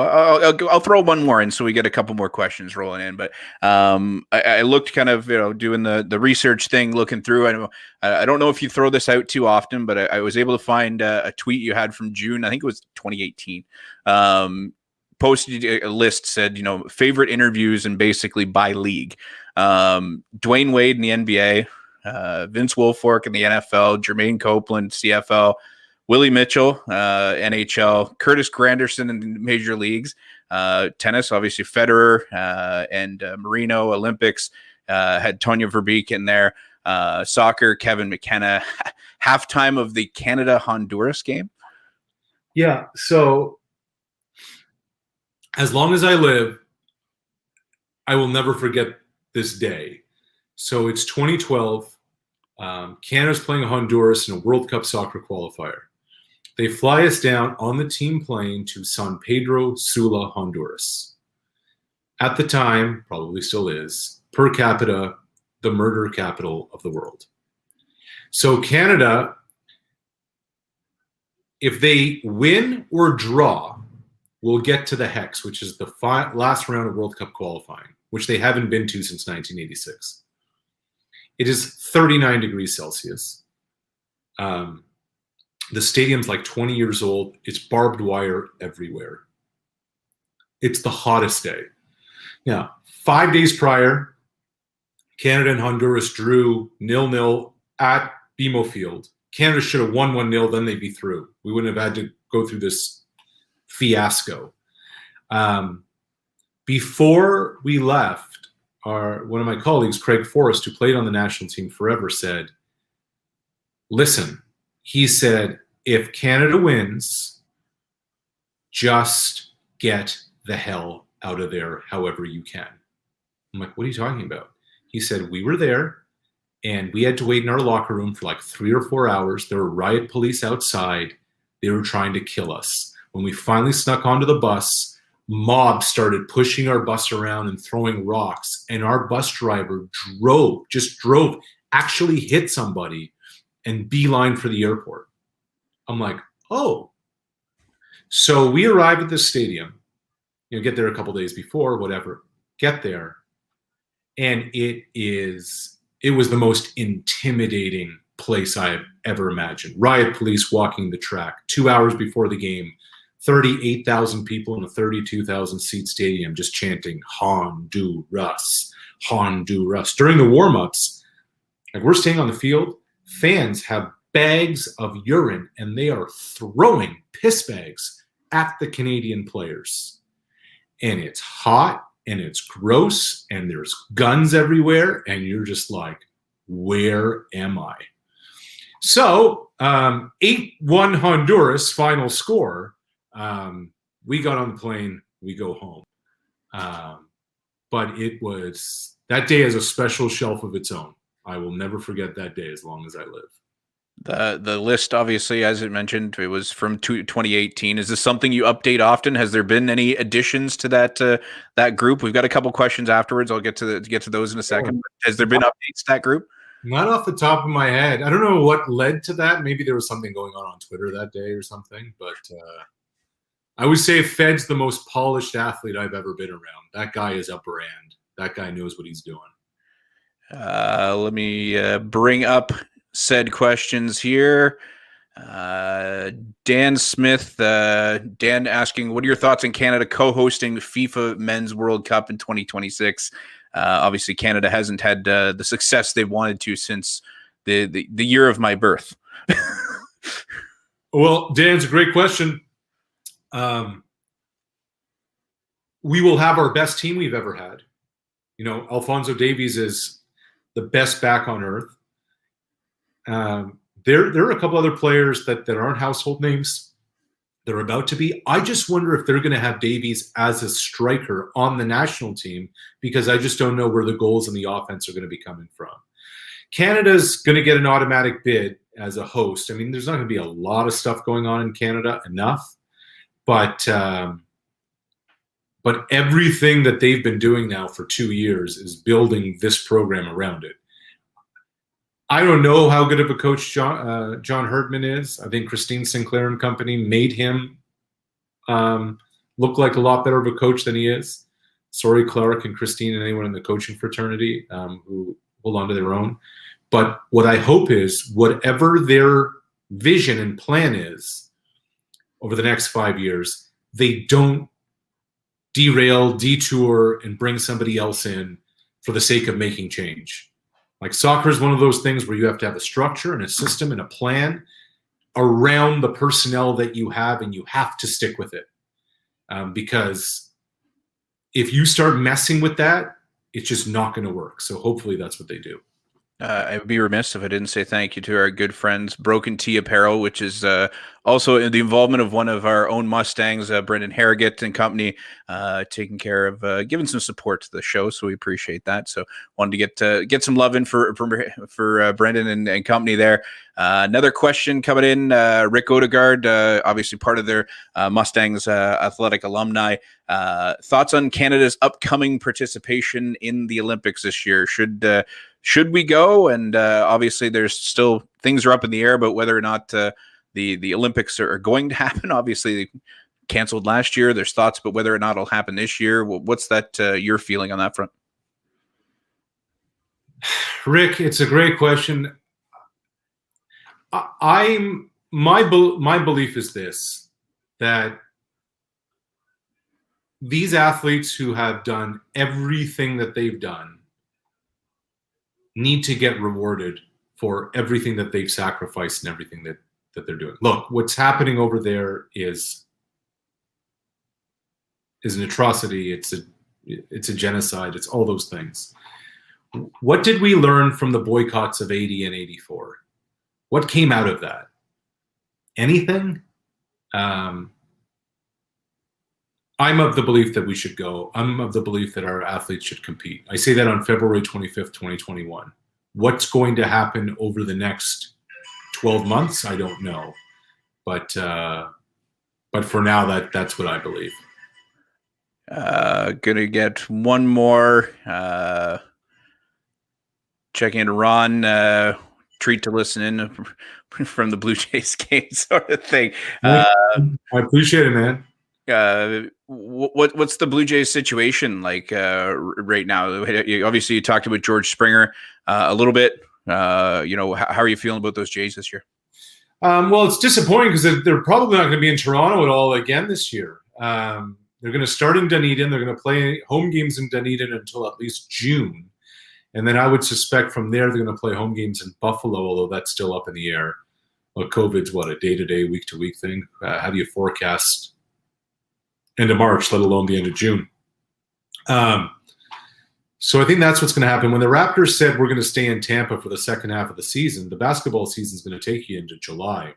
I'll throw one more in so we get a couple more questions rolling in. But I looked kind of doing the research thing, looking through. I don't know if you throw this out too often, but I was able to find a tweet you had from June. I think it was 2018. Posted a list, said favorite interviews and basically by league. Dwayne Wade in the NBA, Vince Wilfork in the NFL, Jermaine Copeland CFL, Willie Mitchell NHL, Curtis Granderson in major leagues, tennis obviously Federer and Marino. Olympics had Tanya Verbeek in there. Soccer Kevin McKenna. Halftime of the Canada-Honduras game. Yeah, so as long as I live, I will never forget this day. So it's 2012. Canada's playing Honduras in a World Cup soccer qualifier. They fly us down on the team plane to San Pedro Sula, Honduras. At the time, probably still is, per capita, the murder capital of the world. So Canada, if they win or draw, will get to the Hex, which is the last round of World Cup qualifying, which they haven't been to since 1986. It is 39 degrees Celsius. The stadium's like 20 years old. It's barbed wire everywhere. It's the hottest day. Now, 5 days prior, Canada and Honduras drew 0-0 at BMO Field. Canada should have won 1-0, then they'd be through. We wouldn't have had to go through this fiasco. Before we left, one of my colleagues, Craig Forrest, who played on the national team forever, said, listen, he said, if Canada wins, just get the hell out of there however you can. I'm like, what are you talking about? He said, we were there and we had to wait in our locker room for like 3 or 4 hours. There were riot police outside. They were trying to kill us. When we finally snuck onto the bus, mobs started pushing our bus around and throwing rocks. And our bus driver drove, actually hit somebody and beeline for the airport. I'm like, oh. So we arrived at the stadium, get there a couple days before, whatever, get there. And it was the most intimidating place I have ever imagined. Riot police walking the track 2 hours before the game, 38,000 people in a 32,000 seat stadium just chanting Honduras, Honduras. During the warm-ups, like we're staying on the field, fans have bags of urine and they are throwing piss bags at the Canadian players. And it's hot and it's gross and there's guns everywhere and you're just like, where am I? So 8-1 Honduras final score. We got on the plane, we go home. But that day has a special shelf of its own. I will never forget that day as long as I live. The list, obviously, as it mentioned, it was from 2018. Is this something you update often? Has there been any additions to that group? We've got a couple questions afterwards. I'll get to those in a second. Has there been updates to that group? Not off the top of my head. I don't know what led to that. Maybe there was something going on Twitter that day or something. But I would say Fed's the most polished athlete I've ever been around. That guy is upper end. That guy knows what he's doing. Let me bring up said questions here. Dan Smith, Dan asking, what are your thoughts on Canada co-hosting FIFA Men's World Cup in 2026? Obviously, Canada hasn't had the success they wanted to since the year of my birth. Well, Dan's a great question. We will have our best team we've ever had. You know, Alphonso Davies is the best back on earth. There are a couple other players that aren't household names. They're about to be. I just wonder if they're going to have Davies as a striker on the national team, because I just don't know where the goals and the offense are going to be coming from. Canada's going to get an automatic bid as a host. I mean, there's not going to be a lot of stuff going on in Canada, enough. But everything that they've been doing now for 2 years is building this program around it. I don't know how good of a coach John Herdman is. I think Christine Sinclair and company made him look like a lot better of a coach than he is. Sorry, Clark and Christine and anyone in the coaching fraternity who hold on to their own. But what I hope is whatever their vision and plan is over the next 5 years, they don't derail, detour, and bring somebody else in for the sake of making change. Like, soccer is one of those things where you have to have a structure and a system and a plan around the personnel that you have, and you have to stick with it. Because if you start messing with that, it's just not going to work. So hopefully that's what they do. I would be remiss if I didn't say thank you to our good friends, Broken Tea Apparel, which is also in the involvement of one of our own Mustangs, Brendan Harrogate and company, taking care of giving some support to the show. So we appreciate that. So wanted to get some love in for Brendan and company there. Another question coming in, Rick Odegaard, obviously part of their Mustangs athletic alumni. Thoughts on Canada's upcoming participation in the Olympics this year? Should we go? And obviously, there's still things are up in the air about whether or not the Olympics are going to happen. Obviously, they canceled last year. There's thoughts about whether or not it'll happen this year. What's that your feeling on that front? Rick, it's a great question. My belief is this, that these athletes who have done everything that they've done need to get rewarded for everything that they've sacrificed and everything that they're doing. Look, what's happening over there is an atrocity. It's a genocide. It's all those things. What did we learn from the boycotts of 80 and 84? What came out of that? Anything? I'm of the belief that we should go. I'm of the belief that our athletes should compete. I say that on February 25th, 2021. What's going to happen over the next 12 months? I don't know. But for now, that's what I believe. Gonna get one more. Checking in, Ron. Treat to listen in from the Blue Jays game, sort of thing. I appreciate it, man. What's the Blue Jays situation like right now? Obviously, you talked about George Springer a little bit. How are you feeling about those Jays this year? Well, it's disappointing because they're probably not going to be in Toronto at all again this year. They're going to start in Dunedin. They're going to play home games in Dunedin until at least June. And then I would suspect from there they're going to play home games in Buffalo, although that's still up in the air. Well, COVID's a day-to-day, week-to-week thing. How do you forecast end of March, let alone the end of June? So I think that's what's going to happen. When the Raptors said we're going to stay in Tampa for the second half of the season, the basketball season is going to take you into July.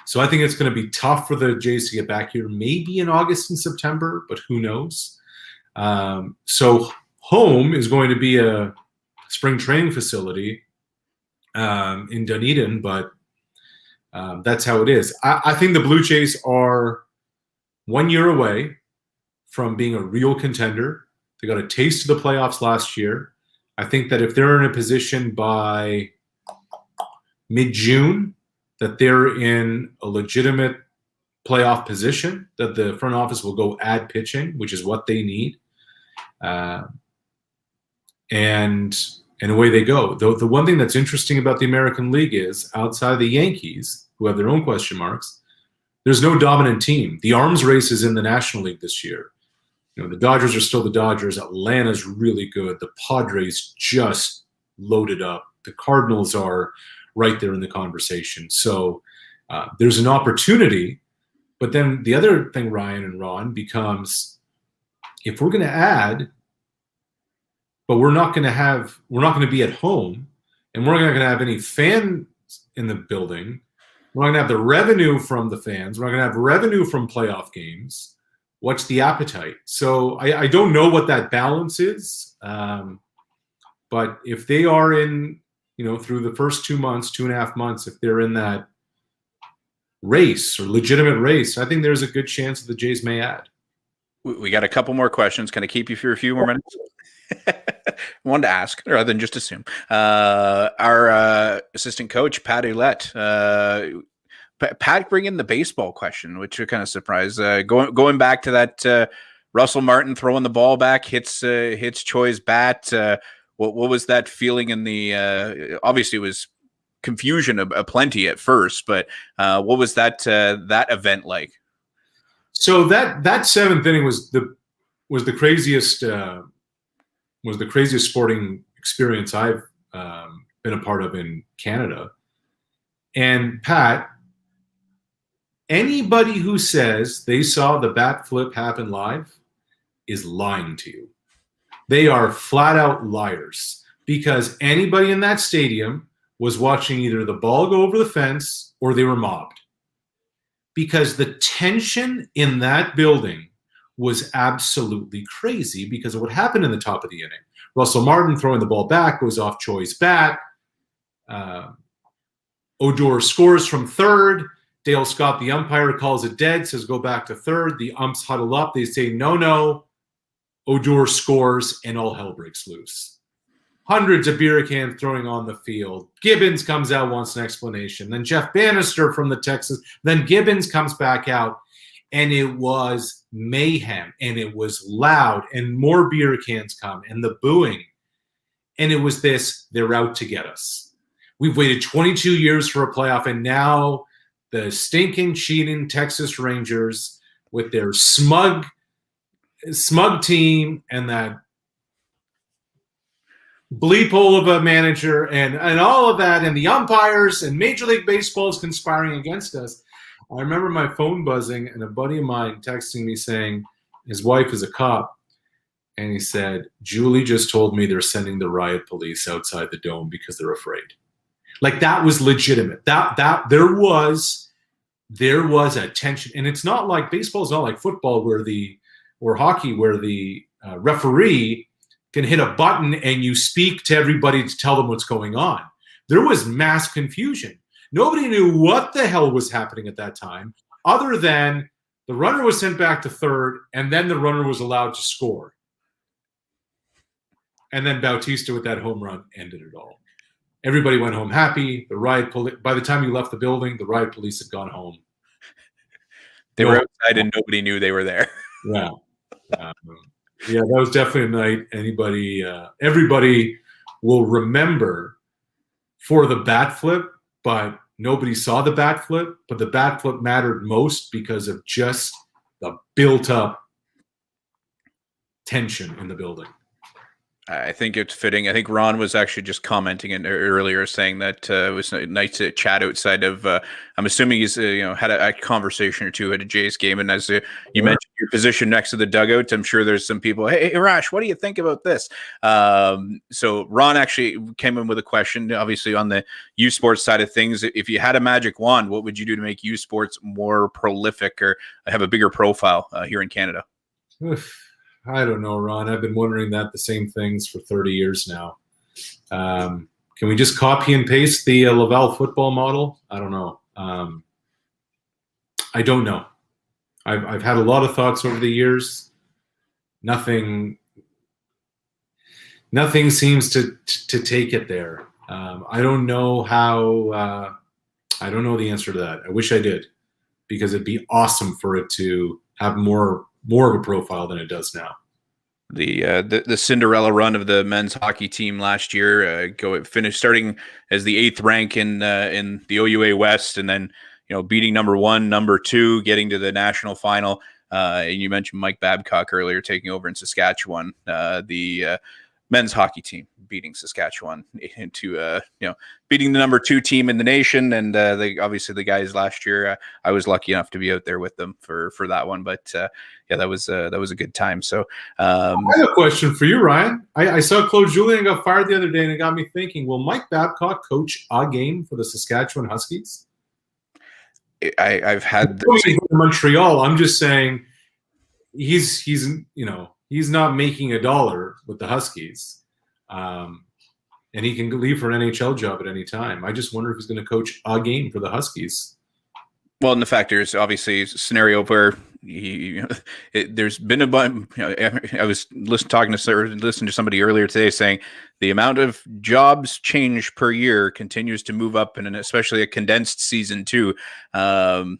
So I think it's going to be tough for the Jays to get back here, maybe in August and September, but who knows? So home is going to be a spring training facility in Dunedin, but that's how it is. I think the Blue Jays are 1 year away from being a real contender. They got a taste of the playoffs last year. I think that if they're in a position by mid-June that they're in a legitimate playoff position, that the front office will go add pitching, which is what they need. And away they go. The one thing that's interesting about the American League is, outside of the Yankees, who have their own question marks, there's no dominant team. The arms race is in the National League this year. The Dodgers are still the Dodgers. Atlanta's really good. The Padres just loaded up. The Cardinals are right there in the conversation. So there's an opportunity. But then the other thing, Ryan and Ron, becomes, if we're going to add, but we're not going to be at home, and we're not going to have any fans in the building. We're not going to have the revenue from the fans. We're not going to have revenue from playoff games. What's the appetite? So I don't know what that balance is. But if they are in, through the first 2 months, 2.5 months, if they're in that race or legitimate race, I think there's a good chance that the Jays may add. We got a couple more questions. Can I keep you for a few more minutes? I wanted to ask rather than just assume. Our assistant coach, Pat Ouellette, Pat bring in the baseball question, which you're kind of surprised. Going back to that, Russell Martin throwing the ball back, hits Choi's bat. What was that feeling in the? Obviously, it was confusion aplenty at first, but what was that event like? So that seventh inning was the craziest sporting experience I've been a part of in Canada. And Pat, anybody who says they saw the bat flip happen live is lying to you. They are flat out liars, because anybody in that stadium was watching either the ball go over the fence or they were mobbed. Because the tension in that building was absolutely crazy because of what happened in the top of the inning. Russell Martin throwing the ball back goes off Choi's bat. Odor scores from third. Dale Scott, the umpire, calls it dead, says go back to third. The umps huddle up. They say, no. Odor scores, and all hell breaks loose. Hundreds of beer cans throwing on the field. Gibbons comes out, wants an explanation. Then Jeff Bannister from the Texas. Then Gibbons comes back out. And it was mayhem. And it was loud. And more beer cans come. And the booing. And it was this, they're out to get us. We've waited 22 years for a playoff. And now the stinking, cheating Texas Rangers with their smug team and that bleep hole of a manager and all of that, and the umpires and Major League Baseball is conspiring against us. I remember my phone buzzing and a buddy of mine texting me saying his wife is a cop, and he said, Julie just told me they're sending the riot police outside the dome because they're afraid. Like, that was legitimate. That there was a tension, and it's not like baseball is not like football or hockey where the referee can hit a button and you speak to everybody to tell them what's going on. There was mass confusion. Nobody knew what the hell was happening at that time, other than the runner was sent back to third, and then the runner was allowed to score. And then Bautista with that home run ended it all. Everybody went home happy. By the time you left the building, the riot police had gone home. They were outside and nobody knew they were there. Yeah. Yeah, that was definitely a night everybody will remember for the bat flip, but nobody saw the bat flip. But the bat flip mattered most because of just the built-up tension in the building. I think it's fitting. I think Ron was actually just commenting earlier, saying that it was nice to chat outside of. I'm assuming he's had a conversation or two at a Jays game, and as you mentioned your position next to the dugout, I'm sure there's some people. Hey, Arash, what do you think about this? So Ron actually came in with a question, obviously on the U Sports side of things. If you had a magic wand, what would you do to make U Sports more prolific or have a bigger profile here in Canada? I don't know, Ron. I've been wondering the same things for 30 years now. Can we just copy and paste the Laval football model? I don't know. I don't know. I've had a lot of thoughts over the years. Nothing seems to take it there. I don't know how. I don't know the answer to that. I wish I did, because it'd be awesome for it to have more of a profile than it does now. The Cinderella run of the men's hockey team last year, finished starting as the 8th rank in the OUA West, and then beating number 1, number 2, getting to the national final. And you mentioned Mike Babcock earlier taking over in Saskatchewan. The men's hockey team beating Saskatchewan into beating the number 2 team in the nation, and obviously the guys last year. I was lucky enough to be out there with them for that one, but that was a good time. So I have a question for you, Ryan. I saw Claude Julien got fired the other day, and it got me thinking: will Mike Babcock coach a game for the Saskatchewan Huskies? I've had Montreal. I'm just saying he's not making a dollar with the Huskies, and he can leave for an NHL job at any time. I just wonder if he's going to coach a game for the Huskies. Well, and the fact there's obviously a scenario where there's been a bunch. I was listening to somebody earlier today saying the amount of jobs change per year continues to move up, and especially a condensed season too. Do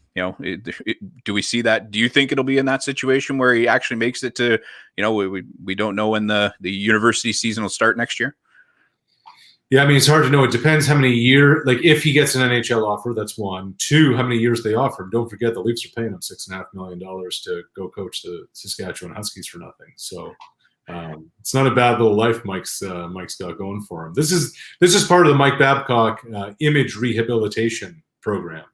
we see that? Do you think it'll be in that situation where he actually makes it to? We don't know when the university season will start next year. Yeah, I mean, it's hard to know. It depends how many years, like if he gets an NHL offer, that's one. 2, how many years they offer him. Don't forget the Leafs are paying him $6.5 million to go coach the Saskatchewan Huskies for nothing. So it's not a bad little life Mike's got going for him. This is part of the Mike Babcock image rehabilitation program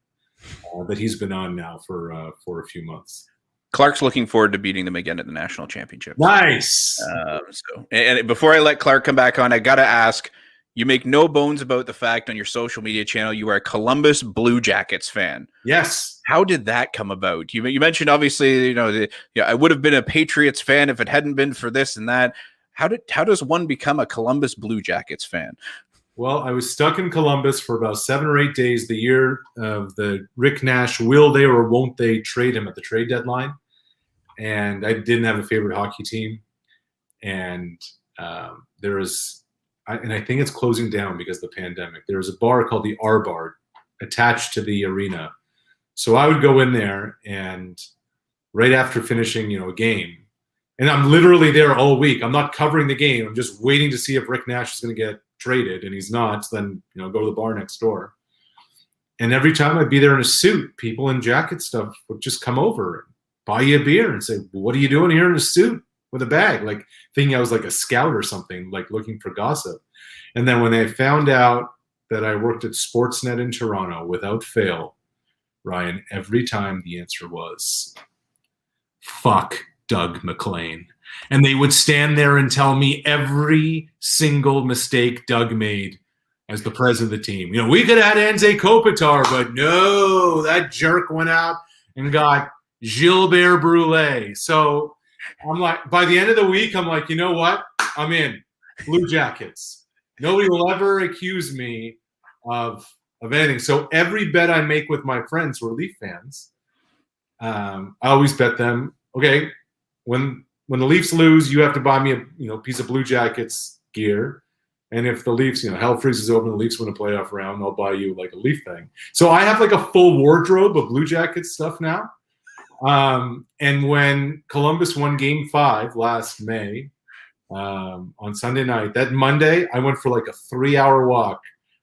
that he's been on now for a few months. Clark's looking forward to beating them again at the national championship. Nice. And before I let Clark come back on, I got to ask. You make no bones about the fact on your social media channel you are a Columbus Blue Jackets fan. Yes. How did that come about? You mentioned obviously, I would have been a Patriots fan if it hadn't been for this and that. How does one become a Columbus Blue Jackets fan? Well, I was stuck in Columbus for about 7 or 8 days the year of the Rick Nash will they or won't they trade him at the trade deadline. And I didn't have a favorite hockey team. And there was... and I think it's closing down because of the pandemic. There was a bar called the R Bar attached to the arena. So I would go in there, and right after finishing, a game, and I'm literally there all week. I'm not covering the game. I'm just waiting to see if Rick Nash is going to get traded, and he's not. So then, go to the bar next door. And every time I'd be there in a suit, people in jacket stuff would just come over and buy you a beer and say, well, what are you doing here in a suit with a bag? Like thinking I was like a scout or something, like looking for gossip. And then when they found out that I worked at Sportsnet in Toronto, without fail, Ryan, every time the answer was, fuck Doug McLean. And they would stand there and tell me every single mistake Doug made as the president of the team. We could have had Anze Kopitar, but no, that jerk went out and got Gilbert Brûlé. So I'm like, by the end of the week, I'm like, you know what? I'm in. Blue Jackets. Nobody will ever accuse me of anything. So every bet I make with my friends who are Leaf fans, I always bet them, okay, when the Leafs lose, you have to buy me a piece of Blue Jackets gear. And if the Leafs, hell freezes over and the Leafs win a playoff round, I'll buy you like a Leaf thing. So I have like a full wardrobe of Blue Jackets stuff now. And when Columbus won Game 5 last May on Sunday night, that Monday, I went for like a 3-hour walk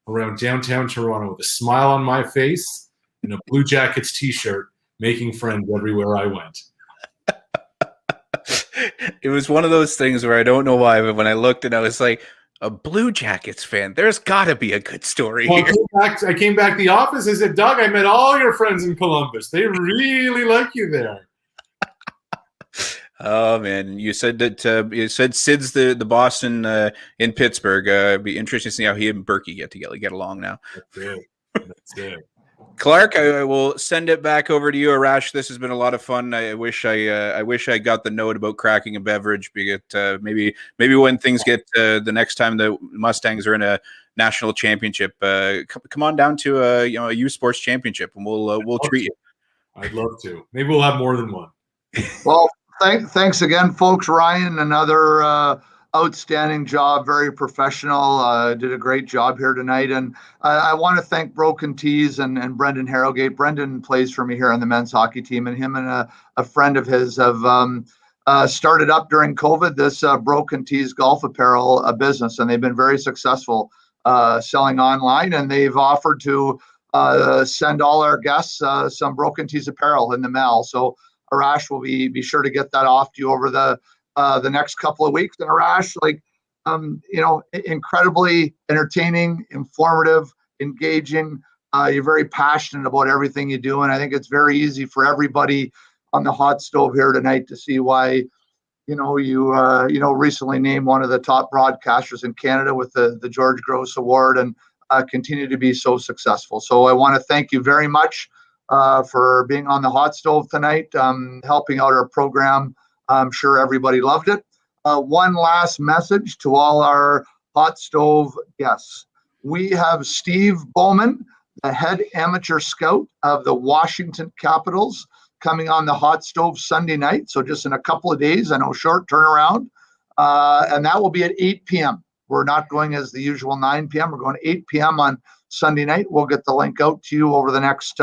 around downtown Toronto with a smile on my face and a Blue Jackets t-shirt, making friends everywhere I went. It was one of those things where I don't know why, but when I looked and I was like, a Blue Jackets fan, there's got to be a good story here. I came back to the office. I said, Doug, I met all your friends in Columbus. They really like you there. Oh man, you said that Sid's the boss in Pittsburgh. It'd be interesting to see how he and Berkey get along now. That's it. Clark, I will send it back over to you. Arash, this has been a lot of fun. I wish I got the note about cracking a beverage. Because maybe when things get the next time the Mustangs are in a national championship, come on down to a youth sports championship, and we'll treat you. I'd love to. Maybe we'll have more than one. Well, thanks again, folks. Ryan, another outstanding job, very professional. Did a great job here tonight. And I want to thank Broken Tees and Brendan Harrogate. Brendan plays for me here on the men's hockey team, and him and a friend of his have started up during COVID this Broken Tees golf apparel business, and they've been very successful selling online, and they've offered to send all our guests some Broken Tees apparel in the mail. So Arash will be sure to get that off to you over the next couple of weeks. And Arash, incredibly entertaining, informative, engaging. You're very passionate about everything you do, and I think it's very easy for everybody on the hot stove here tonight to see why you recently named one of the top broadcasters in Canada with the George Gross Award, and continue to be so successful. So I want to thank you very much for being on the hot stove tonight, helping out our program. I'm sure everybody loved it. One last message to all our hot stove guests. We have Steve Bowman, the head amateur scout of the Washington Capitals, coming on the hot stove Sunday night. So just in a couple of days, I know, short turnaround. And that will be at 8 p.m. We're not going as the usual 9 p.m. We're going 8 p.m. on Sunday night. We'll get the link out to you over the next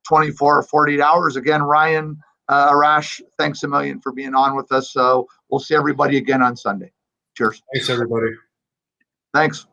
24 or 48 hours. Again, Ryan, Arash, thanks a million for being on with us. We'll see everybody again on Sunday. Cheers. Thanks, everybody. Thanks.